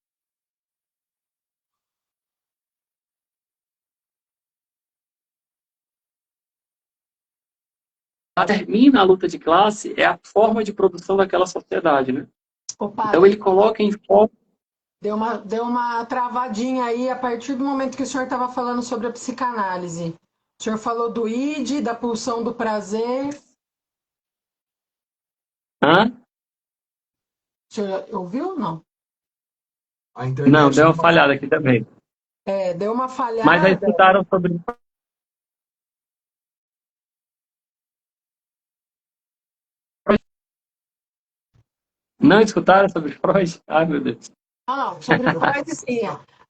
termina a luta de classe, é a forma de produção daquela sociedade, né? Opa, então ele coloca em foco. Deu uma travadinha aí a partir do momento que o senhor estava falando sobre a psicanálise. O senhor falou do id, da pulsão do prazer. Hã? O senhor ouviu ou não? Não, deu uma falhada aqui também. Deu uma falhada. Mas já escutaram sobre... Não escutaram sobre Freud? Ai, meu Deus. Não, sobre Freud sim.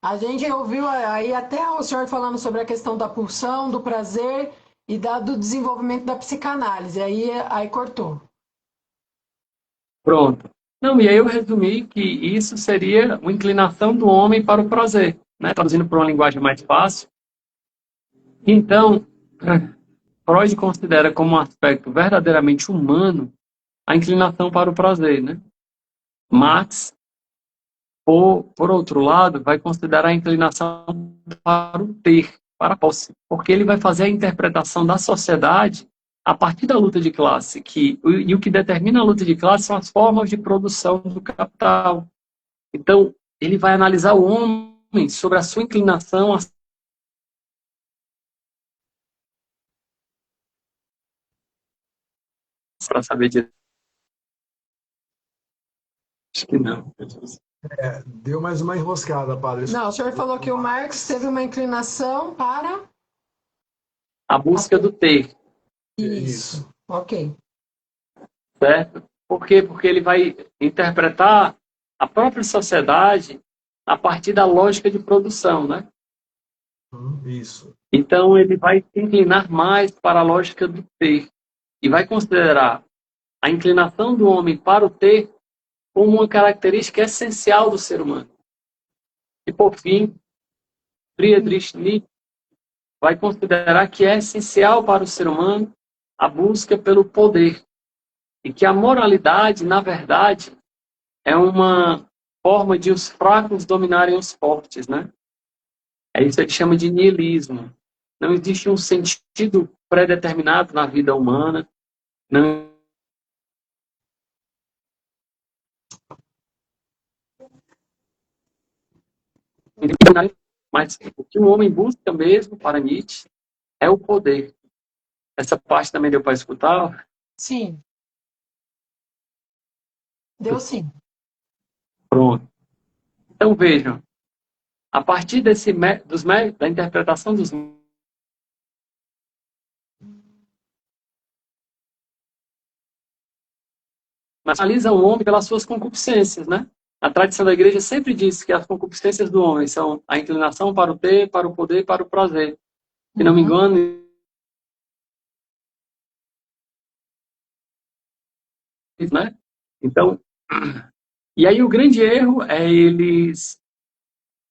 A gente ouviu aí até o senhor falando sobre a questão da pulsão, do prazer e do desenvolvimento da psicanálise. Aí cortou. Pronto. Não, e aí eu resumi que isso seria uma inclinação do homem para o prazer, né? Traduzindo para uma linguagem mais fácil. Então, Freud considera como um aspecto verdadeiramente humano a inclinação para o prazer, né? Marx, por outro lado, vai considerar a inclinação para o ter, para a posse, porque ele vai fazer a interpretação da sociedade a partir da luta de classe, e o que determina a luta de classe são as formas de produção do capital. Então, ele vai analisar o homem sobre a sua inclinação para saber disso. Acho que não. Deu mais uma enroscada, padre. Não, o senhor falou que o Marx teve uma inclinação para a busca do ter. Isso. Ok. Certo? Por quê? Porque ele vai interpretar a própria sociedade a partir da lógica de produção, né? Isso. Então, ele vai se inclinar mais para a lógica do ter e vai considerar a inclinação do homem para o ter como uma característica essencial do ser humano. E, por fim, Friedrich Nietzsche vai considerar que é essencial para o ser humano a busca pelo poder. E que a moralidade, na verdade, é uma forma de os fracos dominarem os fortes, né? É isso que ele chama de niilismo. Não existe um sentido pré-determinado na vida humana. Não. Mas o que o homem busca mesmo, para Nietzsche, é o poder. Essa parte também deu para escutar? Sim. Deu sim. Pronto. Então vejam, a partir da interpretação dos analisa o homem pelas suas concupiscências, né? A tradição da igreja sempre diz que as concupiscências do homem são a inclinação para o ter, para o poder, para o prazer. Se não me engano, né? Então, e aí o grande erro é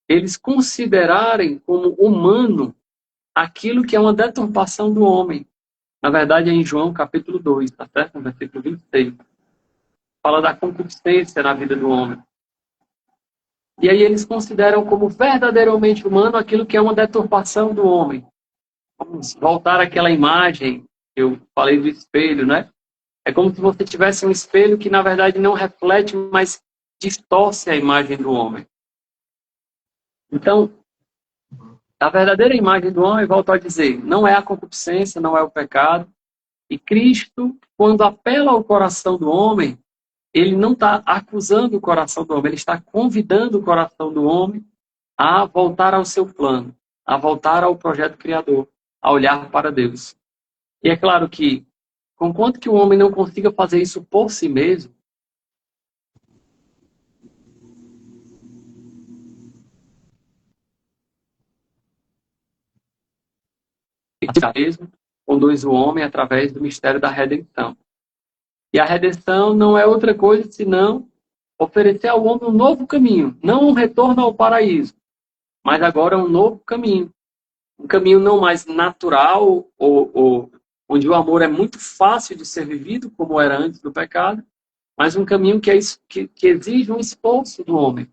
eles considerarem como humano aquilo que é uma deturpação do homem. Na verdade, é em João capítulo 2, tá certo? No versículo 26. Fala da concupiscência na vida do homem. E aí eles consideram como verdadeiramente humano aquilo que é uma deturpação do homem. Vamos voltar àquela imagem que eu falei do espelho, né? É como se você tivesse um espelho que, na verdade, não reflete, mas distorce a imagem do homem. Então, a verdadeira imagem do homem, volto a dizer, não é a concupiscência, não é o pecado. E Cristo, quando apela ao coração do homem, ele não está acusando o coração do homem, ele está convidando o coração do homem a voltar ao seu plano, a voltar ao projeto criador, a olhar para Deus. E é claro que, conquanto que o homem não consiga fazer isso por si mesmo, mesmo conduz o homem através do mistério da redenção. E a redenção não é outra coisa senão oferecer ao homem um novo caminho, não um retorno ao paraíso, mas agora um novo caminho. Um caminho não mais natural, ou onde o amor é muito fácil de ser vivido, como era antes do pecado, mas um caminho que exige um esforço do homem,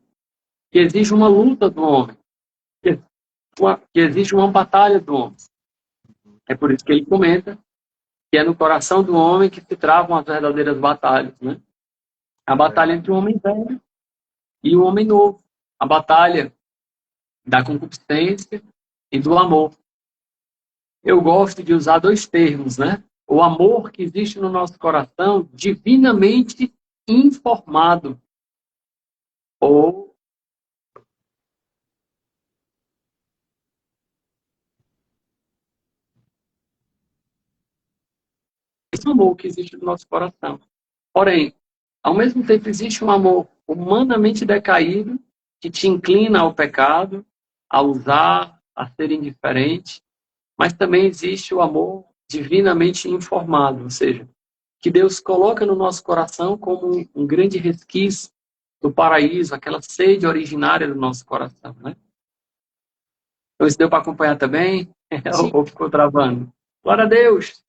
que exige uma luta do homem, que exige uma batalha do homem. É por isso que ele comenta que é no coração do homem que se travam as verdadeiras batalhas, né? A batalha entre o homem velho e o homem novo. A batalha da concupiscência e do amor. Eu gosto de usar dois termos, né? O amor que existe no nosso coração, divinamente informado. Ou esse amor que existe no nosso coração. Porém, ao mesmo tempo existe um amor humanamente decaído que te inclina ao pecado, a usar, a ser indiferente, mas também existe o amor divinamente informado, ou seja, que Deus coloca no nosso coração como um grande resquício do paraíso, aquela sede originária do nosso coração, né? Então, isso deu para acompanhar também? Ou ficou travando? Glória a Deus!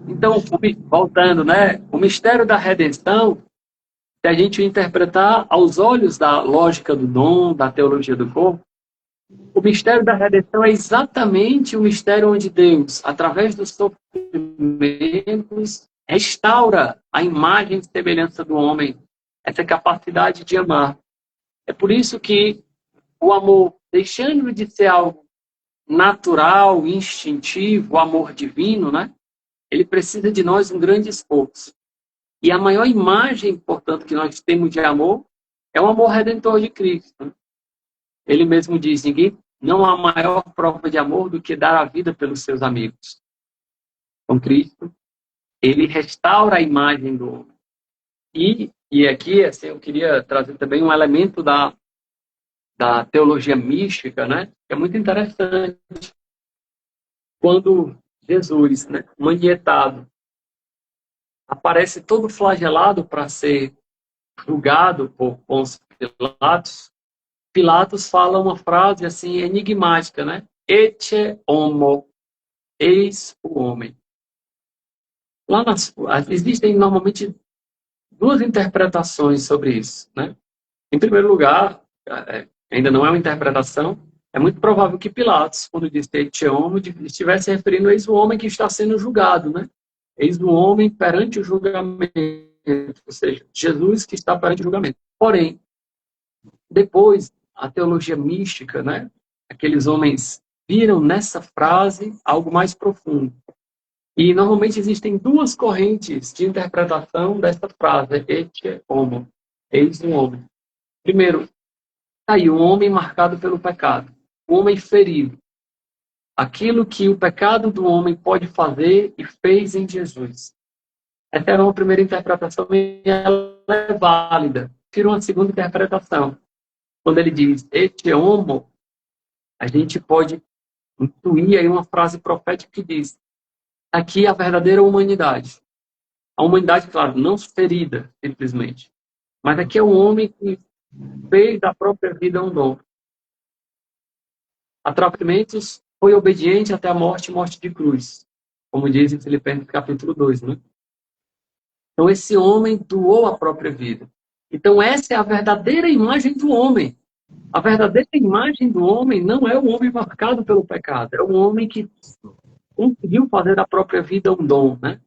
Então, voltando, né? O mistério da redenção, se a gente interpretar aos olhos da lógica do dom, da teologia do corpo, o mistério da redenção é exatamente o mistério onde Deus, através dos sofrimentos, restaura a imagem e semelhança do homem, essa capacidade de amar. É por isso que o amor, deixando de ser algo natural, instintivo, o amor divino, né? Ele precisa de nós um grande esforço. E a maior imagem, portanto, que nós temos de amor é o amor redentor de Cristo. Ele mesmo diz, não há maior prova de amor do que dar a vida pelos seus amigos. Com Cristo, ele restaura a imagem do homem. E aqui, assim, eu queria trazer também um elemento da teologia mística, né? Que é muito interessante. Quando Jesus, né, manietado, aparece todo flagelado para ser julgado por Pôncio Pilatos, Pilatos fala uma frase assim enigmática, né? Ecce homo. eis o homem. Existem normalmente duas interpretações sobre isso, né? Em primeiro lugar, ainda não é uma interpretação, é muito provável que Pilatos, quando disse este homem, estivesse referindo a eis o homem que está sendo julgado, né? Eis o homem perante o julgamento, ou seja, Jesus que está perante o julgamento. Porém, depois, a teologia mística, né? Aqueles homens viram nessa frase algo mais profundo. E normalmente existem duas correntes de interpretação dessa frase, ecce homo, eis um homem. Primeiro, está aí um homem marcado pelo pecado, um homem ferido. Aquilo que o pecado do homem pode fazer e fez em Jesus. Essa era uma primeira interpretação e ela é válida. Tira uma segunda interpretação. Quando ele diz ecce homo, a gente pode intuir aí uma frase profética que diz: aqui a verdadeira humanidade. A humanidade, claro, não ferida, simplesmente. Mas aqui é um homem que fez da própria vida um dom. A tratamentos, foi obediente até a morte e morte de cruz. Como diz em Filipenses capítulo 2, né? Então esse homem doou a própria vida. Então essa é a verdadeira imagem do homem. A verdadeira imagem do homem não é o homem marcado pelo pecado. É o homem que conseguiu fazer da própria vida um dom, né?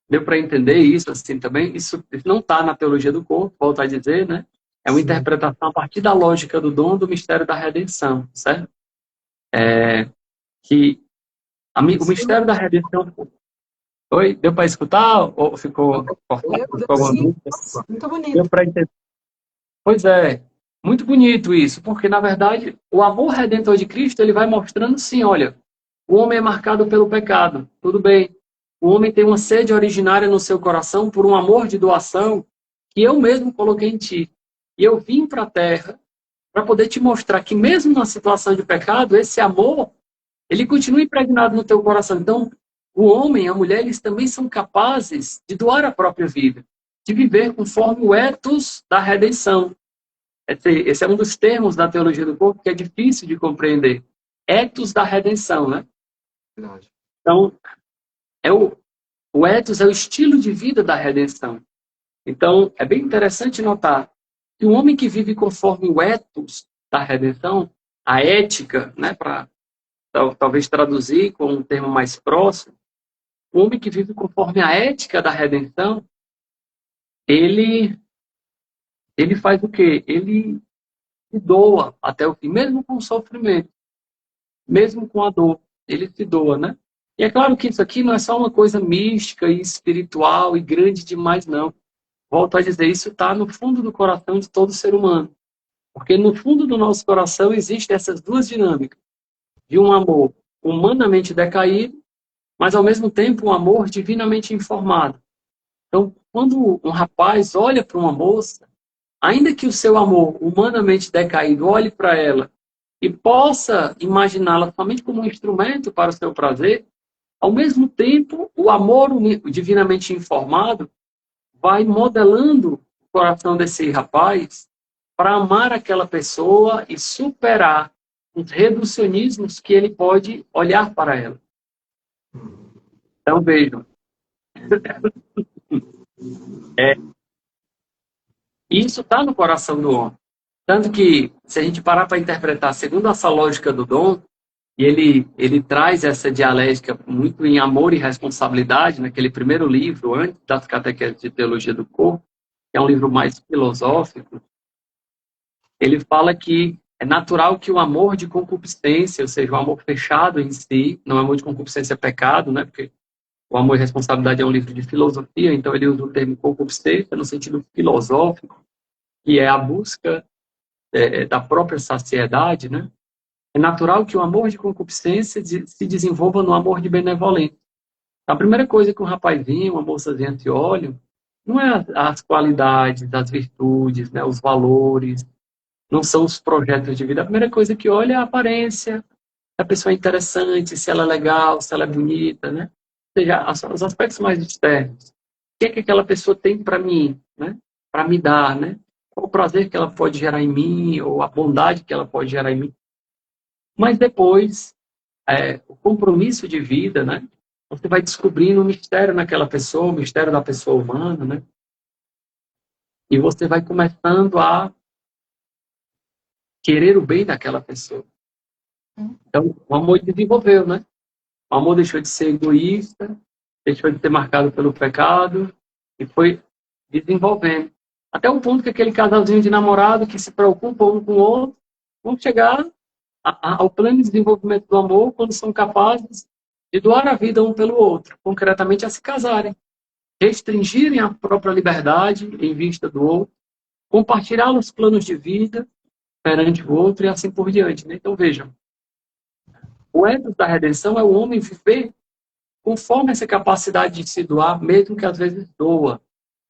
Deu para entender isso assim também? Isso não está na teologia do corpo, volto a dizer, né? É uma interpretação a partir da lógica do dom do mistério da redenção, certo? O mistério da redenção... Oi? Deu para escutar ou ficou cortado? Muito bonito. Deu para entender? Pois é, muito bonito isso, porque na verdade o amor redentor de Cristo ele vai mostrando sim, olha, o homem é marcado pelo pecado, tudo bem. O homem tem uma sede originária no seu coração por um amor de doação que eu mesmo coloquei em ti. E eu vim para a terra para poder te mostrar que mesmo na situação de pecado, esse amor, ele continua impregnado no teu coração. Então, o homem e a mulher, eles também são capazes de doar a própria vida, de viver conforme o ethos da redenção. Esse é um dos termos da teologia do corpo que é difícil de compreender. Ethos da redenção, né? Verdade. Então, o ethos é o estilo de vida da redenção. Então, é bem interessante notar que o homem que vive conforme o ethos da redenção, a ética, né, para talvez traduzir com um termo mais próximo, o homem que vive conforme a ética da redenção, ele faz o quê? Ele se doa até o fim, mesmo com o sofrimento, mesmo com a dor, ele se doa, né? E é claro que isso aqui não é só uma coisa mística e espiritual e grande demais, não. Volto a dizer, isso está no fundo do coração de todo ser humano. Porque no fundo do nosso coração existem essas duas dinâmicas. De um amor humanamente decaído, mas ao mesmo tempo um amor divinamente informado. Então, quando um rapaz olha para uma moça, ainda que o seu amor humanamente decaído olhe para ela e possa imaginá-la somente como um instrumento para o seu prazer, ao mesmo tempo, o amor divinamente informado vai modelando o coração desse rapaz para amar aquela pessoa e superar os reducionismos que ele pode olhar para ela. Então, vejam. Isso está no coração do homem. Tanto que, se a gente parar para interpretar segundo essa lógica do dom, e ele traz essa dialética muito em amor e responsabilidade, naquele primeiro livro, antes das catequeses de teologia do corpo, que é um livro mais filosófico, ele fala que é natural que o amor de concupiscência, ou seja, o amor fechado em si, não é amor de concupiscência pecado, né? Porque o amor e responsabilidade é um livro de filosofia, então ele usa o termo concupiscência no sentido filosófico, que é a busca da própria saciedade, né? É natural que o amor de concupiscência se desenvolva no amor de benevolência. A primeira coisa que um rapazinho, uma moçazinha te olham, não é as qualidades, as virtudes, né, os valores, não são os projetos de vida. A primeira coisa que olha é a aparência, se a pessoa é interessante, se ela é legal, se ela é bonita, né? Ou seja, os aspectos mais externos. O que é que aquela pessoa tem para mim, né? Para me dar, né? Qual o prazer que ela pode gerar em mim, ou a bondade que ela pode gerar em mim. Mas depois, o compromisso de vida, né? Você vai descobrindo o mistério naquela pessoa, o mistério da pessoa humana, né? E você vai começando a querer o bem daquela pessoa. Então, o amor desenvolveu, né? O amor deixou de ser egoísta, deixou de ser marcado pelo pecado e foi desenvolvendo. Até um ponto que aquele casalzinho de namorado que se preocupa um com o outro vão chegar ao pleno desenvolvimento do amor quando são capazes de doar a vida um pelo outro, concretamente a se casarem, restringirem a própria liberdade em vista do outro, compartilhar os planos de vida perante o outro e assim por diante. Né? Então vejam, o ethos da redenção é o homem viver conforme essa capacidade de se doar, mesmo que às vezes doa,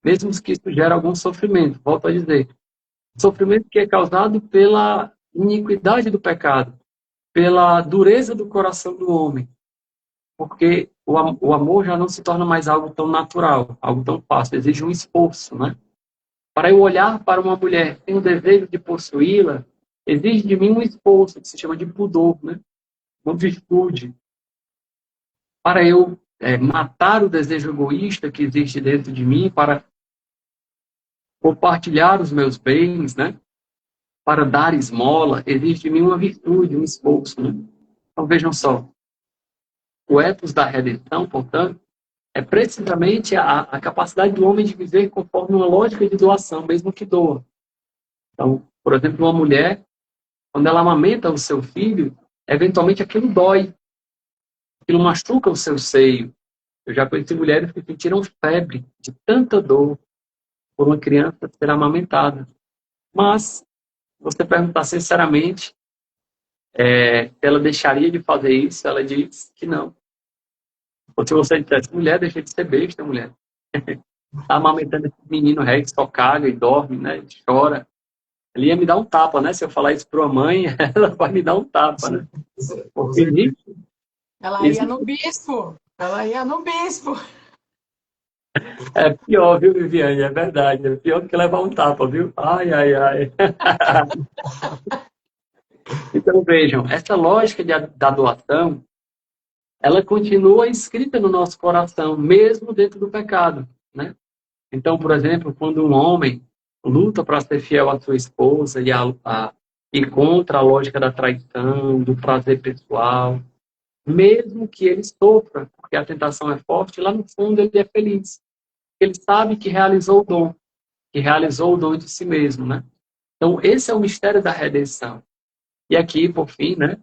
mesmo que isso gere algum sofrimento. Volto a dizer, sofrimento que é causado pela iniquidade do pecado, pela dureza do coração do homem, porque o amor já não se torna mais algo tão natural, algo tão fácil, exige um esforço, né? Para eu olhar para uma mulher sem o desejo de possuí-la, exige de mim um esforço que se chama de pudor, né? Uma virtude. Para eu matar o desejo egoísta que existe dentro de mim, para compartilhar os meus bens, né? Para dar esmola, exige de mim uma virtude, um esforço, né? Então vejam só, o ethos da redenção, portanto, é precisamente a capacidade do homem de viver conforme uma lógica de doação, mesmo que doa. Então, por exemplo, uma mulher, quando ela amamenta o seu filho, eventualmente aquilo dói, aquilo machuca o seu seio. Eu já conheci mulheres que sentiram febre de tanta dor por uma criança ser amamentada. Mas, se você perguntar sinceramente, ela deixaria de fazer isso, ela diz que não. Ou se você dissesse, mulher, deixa de ser besta, mulher. Está amamentando esse menino rei que só caga e dorme, né? Chora. Ele ia me dar um tapa, né? Se eu falar isso para uma mãe, ela vai me dar um tapa, né? Porque ela ia no bispo. Ela ia no bispo. é pior, viu, Viviane? É verdade. É pior do que levar um tapa, viu? Ai, ai, ai. Então, vejam, essa lógica da doação, ela continua inscrita no nosso coração, mesmo dentro do pecado, né? Então, por exemplo, quando um homem luta para ser fiel à sua esposa e contra a lógica da traição, do prazer pessoal, mesmo que ele sofra, porque a tentação é forte, lá no fundo ele é feliz. Ele sabe que realizou o dom, de si mesmo, né? Então, esse é o mistério da redenção. E aqui, por fim, né,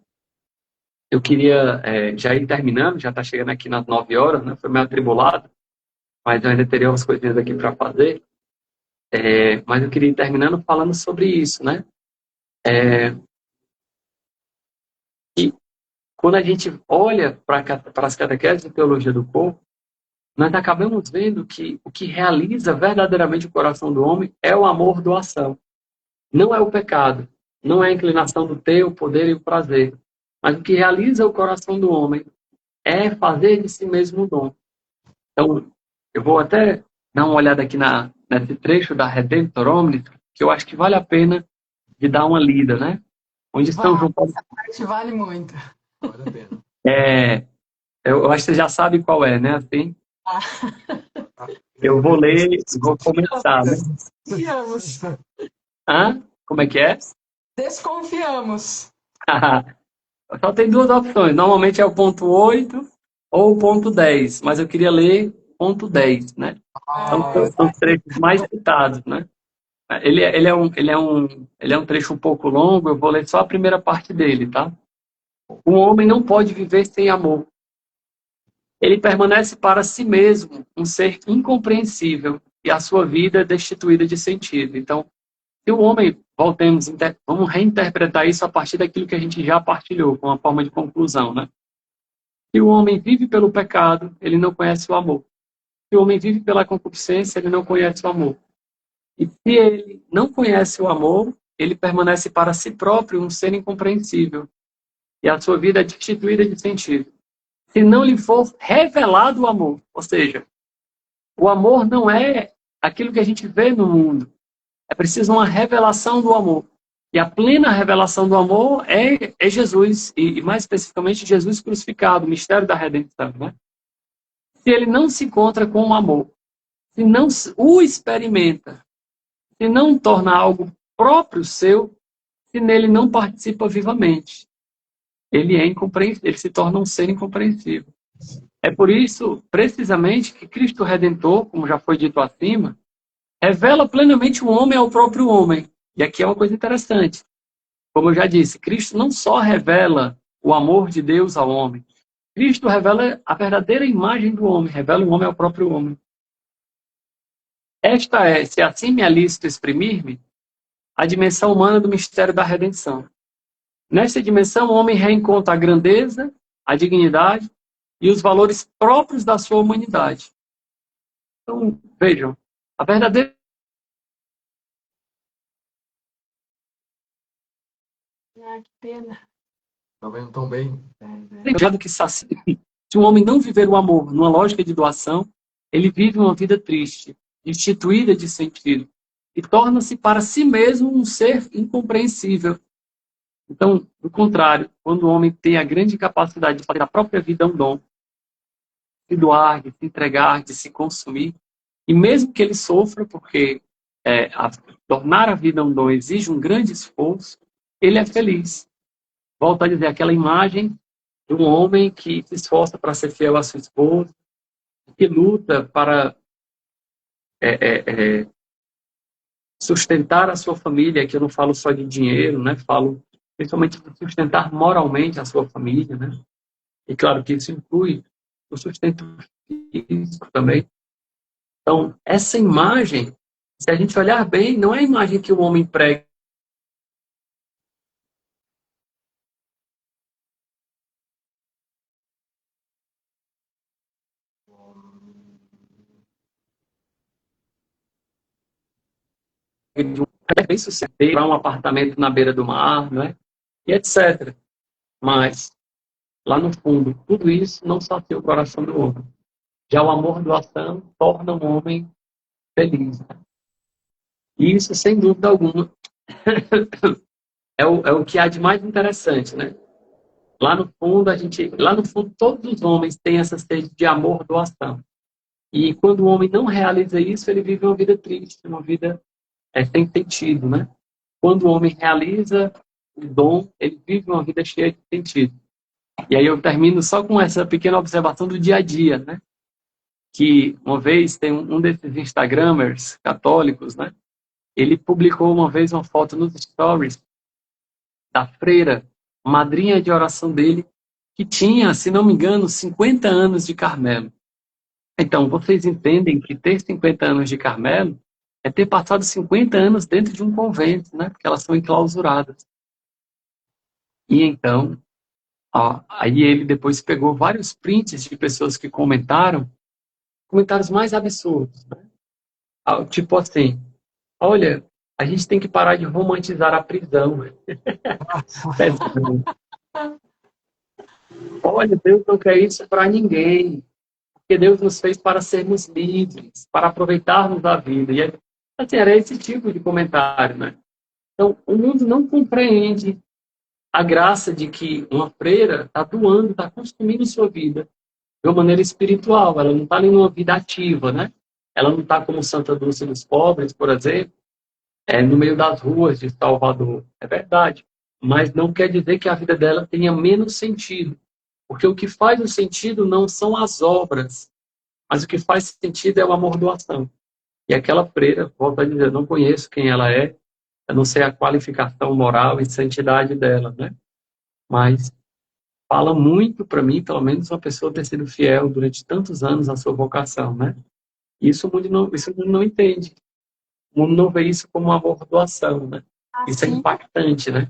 eu queria já ir terminando, já está chegando aqui nas 9 horas, né? Foi meio atribulado, mas eu ainda teria umas coisinhas aqui para fazer. Mas eu queria ir terminando falando sobre isso, né? E quando a gente olha para as catequeses de teologia do corpo, nós acabamos vendo que o que realiza verdadeiramente o coração do homem é o amor-doação. Não é o pecado, não é a inclinação do ter, o poder e o prazer. Mas o que realiza o coração do homem é fazer de si mesmo o dom. Então, eu vou até dar uma olhada aqui nesse trecho da Redemptor Omnis, que eu acho que vale a pena de dar uma lida, né? Onde São João Paulo... Essa parte vale muito. Vale a pena. Eu acho que você já sabe qual é, né? Assim, eu vou ler e vou começar, né? Desconfiamos. Como é que é? Desconfiamos. Só tem duas opções. Normalmente é o ponto 8 ou o ponto 10, mas eu queria ler ponto 10, né? São os trechos mais citados, né? Ele é um trecho um pouco longo, eu vou ler só a primeira parte dele, tá? O homem não pode viver sem amor. Ele permanece para si mesmo um ser incompreensível e a sua vida é destituída de sentido. Então, se o homem, vamos reinterpretar isso a partir daquilo que a gente já partilhou, com uma forma de conclusão, né? Se o homem vive pelo pecado, ele não conhece o amor. Se o homem vive pela concupiscência, ele não conhece o amor. E se ele não conhece o amor, ele permanece para si próprio um ser incompreensível. E a sua vida é destituída de sentido. Se não lhe for revelado o amor, ou seja, o amor não é aquilo que a gente vê no mundo. É preciso uma revelação do amor. E a plena revelação do amor é Jesus, e mais especificamente Jesus crucificado, o mistério da redenção. Né? Se ele não se encontra com o amor, se não o experimenta, se não torna algo próprio seu, se nele não participa vivamente, ele é incompreensível, ele se torna um ser incompreensível. É por isso, precisamente, que Cristo Redentor, como já foi dito acima, revela plenamente o homem ao próprio homem. E aqui é uma coisa interessante. Como eu já disse, Cristo não só revela o amor de Deus ao homem, Cristo revela a verdadeira imagem do homem, revela o homem ao próprio homem. Esta é, se assim me é lícito exprimir-me, a dimensão humana do mistério da redenção. Nesta dimensão, o homem reencontra a grandeza, a dignidade e os valores próprios da sua humanidade. Então, vejam, a verdadeira Que pena. Tá vendo tão bem? que se o homem não viver o amor numa lógica de doação, ele vive uma vida triste, destituída de sentido, e torna-se para si mesmo um ser incompreensível. Então, do contrário, quando o homem tem a grande capacidade de fazer a própria vida um dom, de doar, de se entregar, de se consumir, e mesmo que ele sofra, porque tornar a vida um dom exige um grande esforço, ele é feliz. Volto a dizer, aquela imagem de um homem que se esforça para ser fiel à sua esposa, que luta para sustentar a sua família, que eu não falo só de dinheiro, né? Falo principalmente de sustentar moralmente a sua família, né? E claro que isso inclui o sustento físico também. Então, essa imagem, se a gente olhar bem, não é a imagem que o homem prega. De um bem sucedido, para um apartamento na beira do mar, não é? E etc. Mas, lá no fundo, tudo isso não sacia o coração do homem. Já o amor doação torna o homem feliz. Né? E isso, sem dúvida alguma, é o que há de mais interessante, né? Lá no fundo, todos os homens têm essa sede de amor doação. E quando o homem não realiza isso, ele vive uma vida triste, uma vida sem sentido, né? Quando o homem realiza o dom, ele vive uma vida cheia de sentido. E aí eu termino só com essa pequena observação do dia a dia, né? Que uma vez tem um desses Instagramers católicos, né? Ele publicou uma vez uma foto nos stories da freira, madrinha de oração dele, que tinha, se não me engano, 50 anos de Carmelo. Então, vocês entendem que ter 50 anos de Carmelo é ter passado 50 anos dentro de um convento, né? Porque elas são enclausuradas. E então, aí ele depois pegou vários prints de pessoas que comentaram, comentários mais absurdos, né? Tipo assim, olha, a gente tem que parar de romantizar a prisão. Olha, Deus não quer isso para ninguém. Porque Deus nos fez para sermos livres, para aproveitarmos a vida. E assim, era esse tipo de comentário, né? Então, o mundo não compreende a graça de que uma freira está doando, está consumindo sua vida de uma maneira espiritual. Ela não está em uma vida ativa, né? Ela não está como Santa Dulce dos Pobres, por exemplo, no meio das ruas de Salvador. É verdade. Mas não quer dizer que a vida dela tenha menos sentido. Porque o que faz o sentido não são as obras, mas o que faz sentido é o amor doação. E aquela freira, volto a dizer, eu não conheço quem ela é, eu não sei a qualificação moral e santidade dela, né? Mas fala muito para mim, pelo menos, uma pessoa ter sido fiel durante tantos anos à sua vocação, né? Isso o mundo não entende. O mundo não vê isso como um amor doação, né? Assim, isso é impactante, né?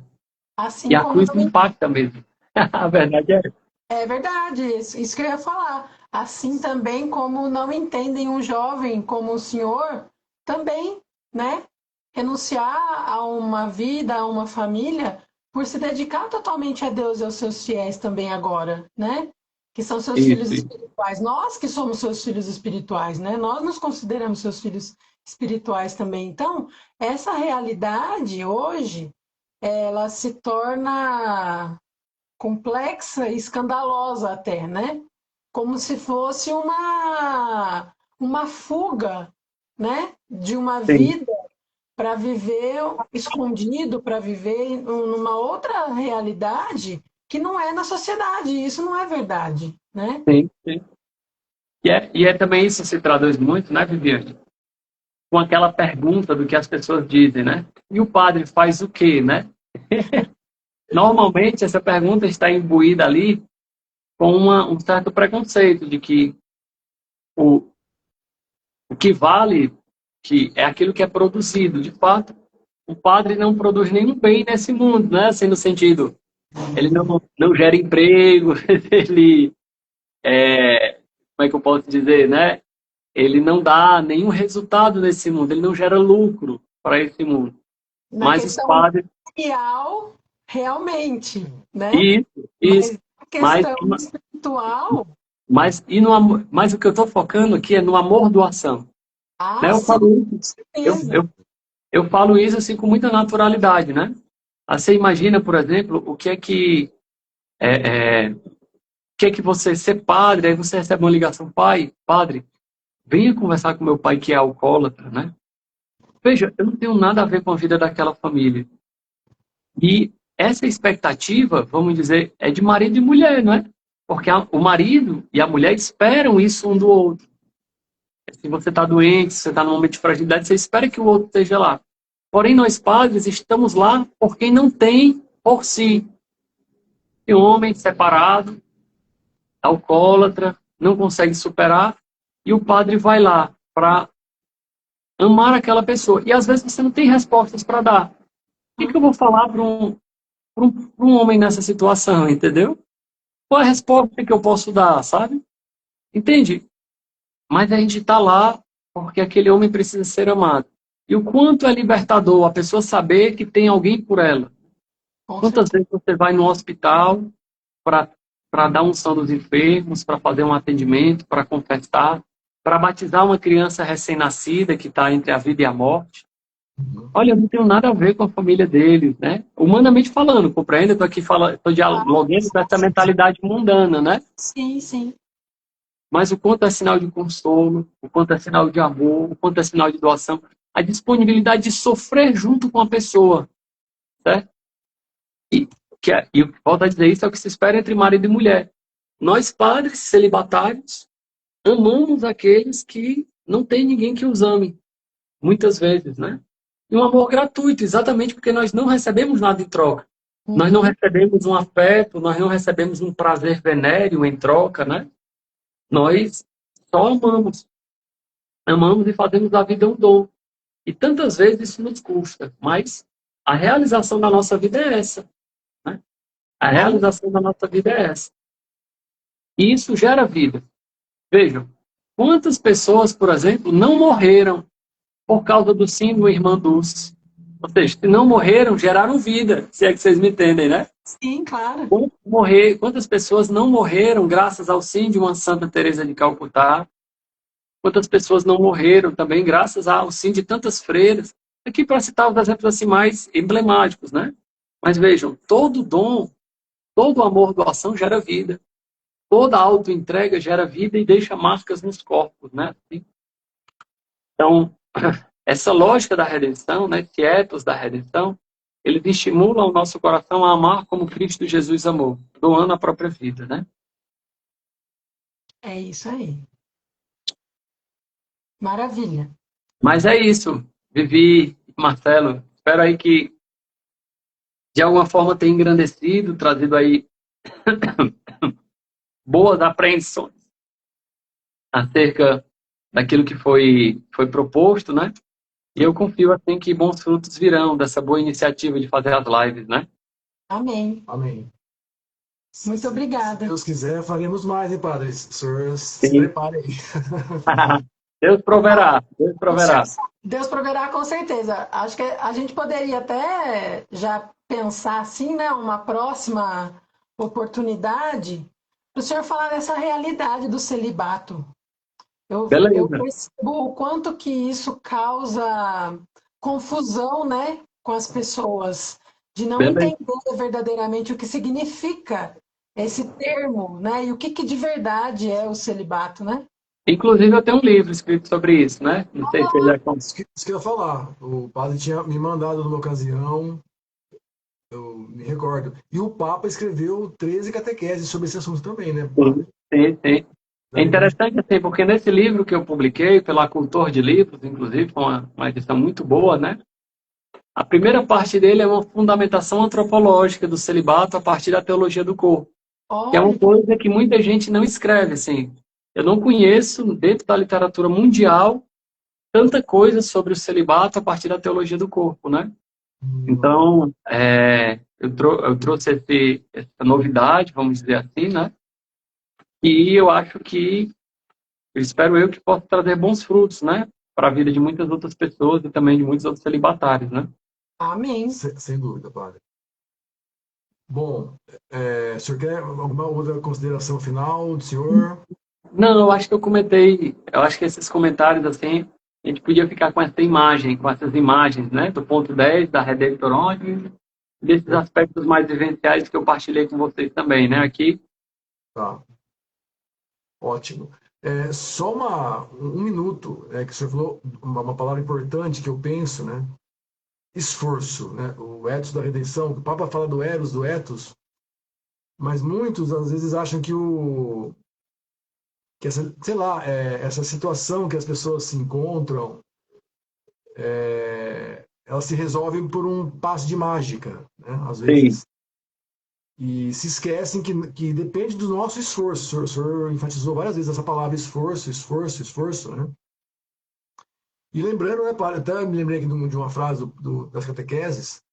Assim e a como cruz não... impacta mesmo. A verdade é É verdade, isso que eu ia falar. Assim também como não entendem um jovem como o senhor, também, né? Renunciar a uma vida, a uma família, por se dedicar totalmente a Deus e aos seus fiéis também agora, né? Que são seus filhos espirituais. Nós que somos seus filhos espirituais, né? Nós nos consideramos seus filhos espirituais também. Então, essa realidade hoje ela se torna complexa e escandalosa até, né? Como se fosse uma fuga, né? De uma Sim, vida para viver escondido, para viver numa outra realidade que não é na sociedade. Isso não é verdade, né? sim, sim. E é também isso se traduz muito, né, Viviane? Com aquela pergunta do que as pessoas dizem, né? E o padre faz o quê, né? Normalmente, essa pergunta está imbuída ali com um certo preconceito de que o, o que vale que é aquilo que é produzido. De fato, o padre não produz nenhum bem nesse mundo, né? Assim, no sentido, ele não gera emprego, ele, como é que eu posso dizer, né? Ele não dá nenhum resultado nesse mundo, ele não gera lucro para esse mundo. Na Mas os questão padres, material, realmente, né? isso, Mas na mas, questão espiritual, mas o que eu estou focando aqui é no amor doação. Né? ah, sim, com Eu, certeza. eu, eu falo isso assim com muita naturalidade, né? Você imagina, por exemplo, o que é que você ser padre, aí você recebe uma ligação, pai, padre, venha conversar com meu pai que é alcoólatra, né? Veja, eu não tenho nada a ver com a vida daquela família. E essa expectativa, vamos dizer, é de marido e mulher, não é? Porque o marido e a mulher esperam isso um do outro. Se você está doente, se você está num momento de fragilidade, você espera que o outro esteja lá. Porém, nós padres estamos lá por quem não tem por si. Tem um homem separado, alcoólatra, não consegue superar, e o padre vai lá para amar aquela pessoa. E às vezes você não tem respostas para dar. O que eu vou falar para um homem nessa situação, entendeu? Qual é a resposta que eu posso dar, sabe? Entende? Mas a gente está lá porque aquele homem precisa ser amado. E o quanto é libertador a pessoa saber que tem alguém por ela. Com Quantas certeza. vezes você vai no hospital para dar unção dos enfermos, para fazer um atendimento, para confessar, para batizar uma criança recém-nascida que está entre a vida e a morte? Olha, eu não tenho nada a ver com a família deles, né? Humanamente falando, compreende? Estou aqui falando, estou dialogando com essa mentalidade mundana, né? Sim, sim. Mas o quanto é sinal de consolo, o quanto é sinal de amor, o quanto é sinal de doação, a disponibilidade de sofrer junto com a pessoa, certo? E volto a dizer, isso é o que se espera entre marido e mulher. Nós, padres celibatários, amamos aqueles que não tem ninguém que os ame, muitas vezes, né? E um amor gratuito, exatamente porque nós não recebemos nada em troca. Nós não Uhum. recebemos um afeto, nós não recebemos um prazer venéreo em troca, né? Nós só amamos. Amamos e fazemos da vida um dom. E tantas vezes isso nos custa, mas a realização da nossa vida é essa, né? A Aí, realização da nossa vida é essa. E isso gera vida. Vejam, quantas pessoas, por exemplo, não morreram por causa do síndrome Irmã Dulce? Ou seja, se não morreram, geraram vida, se é que vocês me entendem, né? sim, claro. Quantas pessoas não morreram graças ao sim de uma Santa Teresa de Calcutá? Quantas pessoas não morreram também graças ao sim de tantas freiras? Aqui para citar os exemplos assim mais emblemáticos, né? Mas vejam, todo dom, todo amor, doação gera vida. Toda autoentrega gera vida e deixa marcas nos corpos, né? Então, essa lógica da redenção, né, esse ethos da redenção, ele estimula o nosso coração a amar como Cristo Jesus amou, doando a própria vida, né? É isso aí. Maravilha. Mas é isso, Vivi, Marcelo, espero aí que de alguma forma tenha engrandecido, trazido aí boas apreensões acerca daquilo que foi proposto, né? E eu confio assim que bons frutos virão dessa boa iniciativa de fazer as lives, né? Amém. Amém. Muito Se obrigada. Deus quiser, faremos mais, hein, padre? O senhor se Sim. prepare aí. Deus proverá, Deus proverá. Deus proverá com certeza. Acho que a gente poderia até já pensar assim, né? Uma próxima oportunidade para o senhor falar dessa realidade do celibato. Eu Beleza. percebo o quanto que isso causa confusão, né, com as pessoas de não Beleza. entender verdadeiramente o que significa esse termo, né? E o que de verdade é o celibato, né? Inclusive, eu tenho um livro escrito sobre isso, né? Não sei se ele é... Isso que eu ia falar. O padre tinha me mandado numa ocasião, eu me recordo. E o Papa escreveu 13 catequeses sobre esse assunto também, né, padre? Sim, sim. É interessante, assim, porque nesse livro que eu publiquei, pela Cultor de Livros, inclusive, foi uma edição muito boa, né? A primeira parte dele é uma fundamentação antropológica do celibato a partir da teologia do corpo, que é uma Olha, coisa que muita gente não escreve, assim. Eu não conheço, dentro da literatura mundial, tanta coisa sobre o celibato a partir da teologia do corpo, né? Então, eu trouxe essa novidade, vamos dizer assim, né? E eu acho que, eu espero eu que possa trazer bons frutos, né? Para a vida de muitas outras pessoas e também de muitos outros celibatários, né? amém. Sem dúvida, padre. Bom, o senhor quer alguma outra consideração final do senhor? Não, eu acho que eu acho que esses comentários, assim, a gente podia ficar com essa imagem, com essas imagens, né? Do ponto 10 da Redemptor Onde, desses aspectos mais vivenciais que eu partilhei com vocês também, né? Aqui. Tá, ótimo. Só um minuto, que o senhor falou uma palavra importante que eu penso, né? Esforço, né? O ethos da redenção, o Papa fala do eros, do ethos, mas muitos às vezes acham que essa, sei lá, essa situação que as pessoas se encontram, elas se resolvem por um passe de mágica, né? Às Sim, vezes. E se esquecem que depende do nosso esforço. O senhor enfatizou várias vezes essa palavra esforço, esforço, esforço, né? E lembrando, né, até me lembrei aqui de uma frase das catequeses,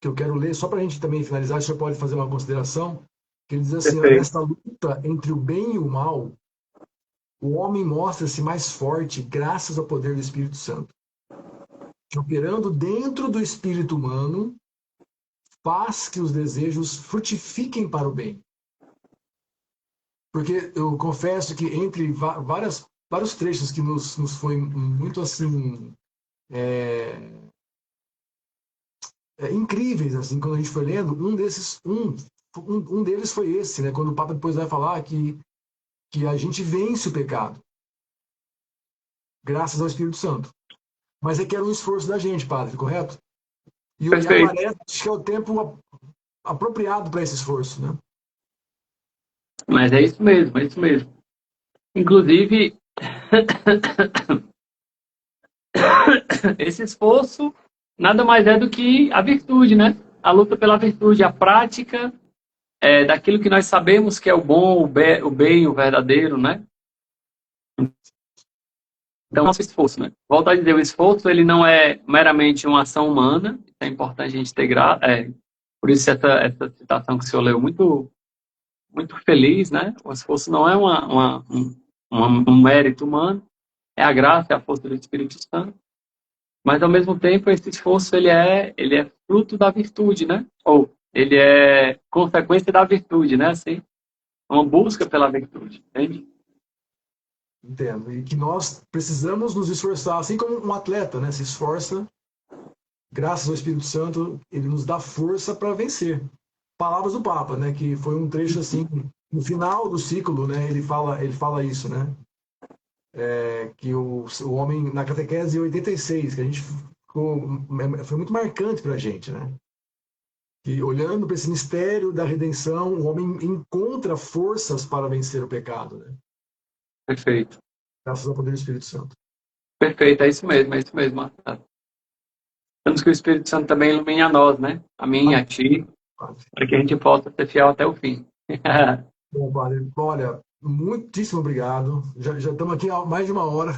que eu quero ler, só para a gente também finalizar, o senhor pode fazer uma consideração, que ele diz assim, ó, perfeito. nesta luta entre o bem e o mal, o homem mostra-se mais forte graças ao poder do Espírito Santo, que operando dentro do espírito humano, faz que os desejos frutifiquem para o bem. Porque eu confesso que entre vários trechos que nos foi muito assim incríveis assim quando a gente foi lendo, um deles foi esse, né? Quando o Papa depois vai falar que a gente vence o pecado graças ao Espírito Santo. Mas é que era um esforço da gente, padre, correto? E Perfeito. parece que é o tempo apropriado para esse esforço, né? Mas é isso mesmo, é isso mesmo. Inclusive, esse esforço nada mais é do que a virtude, né? A luta pela virtude, a prática daquilo que nós sabemos que é o bom, o bem, o verdadeiro, né? Então, nosso esforço, né? Volto a dizer, o esforço ele não é meramente uma ação humana, é importante a gente ter por isso essa citação que o senhor leu, muito, muito feliz, né? O esforço não é um mérito humano, é a graça, é a força do Espírito Santo, mas ao mesmo tempo esse esforço ele é fruto da virtude, né? Ou ele é consequência da virtude, né? Assim, uma busca pela virtude, entende? Entendo. E que nós precisamos nos esforçar, assim como um atleta, né? Se esforça, graças ao Espírito Santo, ele nos dá força para vencer. Palavras do Papa, né? Que foi um trecho assim, no final do ciclo, né? Ele fala isso, né? Que o homem na catequese 86, que a gente foi muito marcante para a gente, né? E olhando para esse mistério da redenção, o homem encontra forças para vencer o pecado, né? Perfeito. Graças ao poder do Espírito Santo. Perfeito, é isso mesmo, Marcelo. Temos que o Espírito Santo também ilumine a nós, né? A mim, a ti, para que a gente possa ser fiel até o fim. Bom, padre, olha, muitíssimo obrigado. Já estamos aqui há mais de uma hora.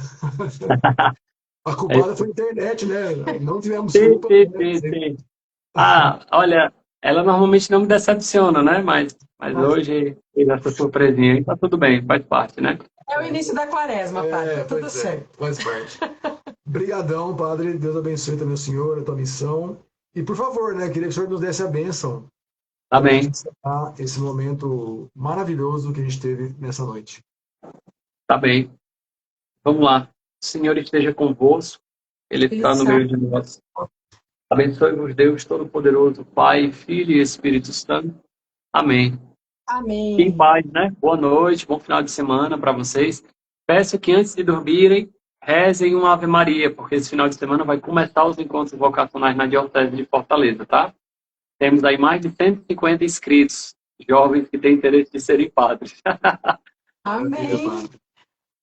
A É culpada foi a isso. internet, né? Não tivemos Sim, culpa, sim, né? sim, sim. Olha, ela normalmente não me decepciona, né? Mas hoje fez essa surpresinha e tá tudo bem, faz parte, né? É o início da quaresma, padre. Tá tudo certo. Faz parte. Brigadão, padre. Deus abençoe também o senhor, a tua missão. E, por favor, né? Queria que o senhor nos desse a bênção Tá para a gente bem, encerrar esse momento maravilhoso que a gente teve nessa noite. tá bem. Vamos lá. O Senhor esteja convosco, Ele Ele está no meio sabe. de nós. Abençoe-vos Deus Todo-Poderoso, Pai, Filho e Espírito Santo. Amém. Amém. Em paz, né? Boa noite, bom final de semana para vocês. Peço que antes de dormirem, rezem uma Ave Maria, porque esse final de semana vai começar os encontros vocacionais na Diocese de Fortaleza, tá? Temos aí mais de 150 inscritos, jovens que têm interesse de serem padres. Amém.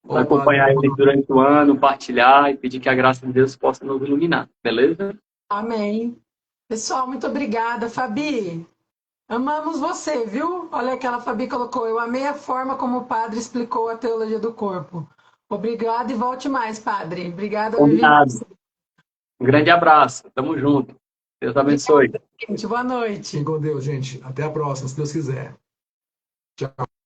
Para acompanhar eles durante o ano, partilhar e pedir que a graça de Deus possa nos iluminar, beleza? Amém. Pessoal, muito obrigada. Fabi, amamos você, viu? Olha aquela Fabi colocou. Eu amei a forma como o padre explicou a teologia do corpo. Obrigado e volte mais, padre. Obrigada, Combinado. Um grande abraço. Tamo junto. Deus abençoe. Gente, boa noite. Fiquem com Deus, gente. Até a próxima, se Deus quiser. Tchau.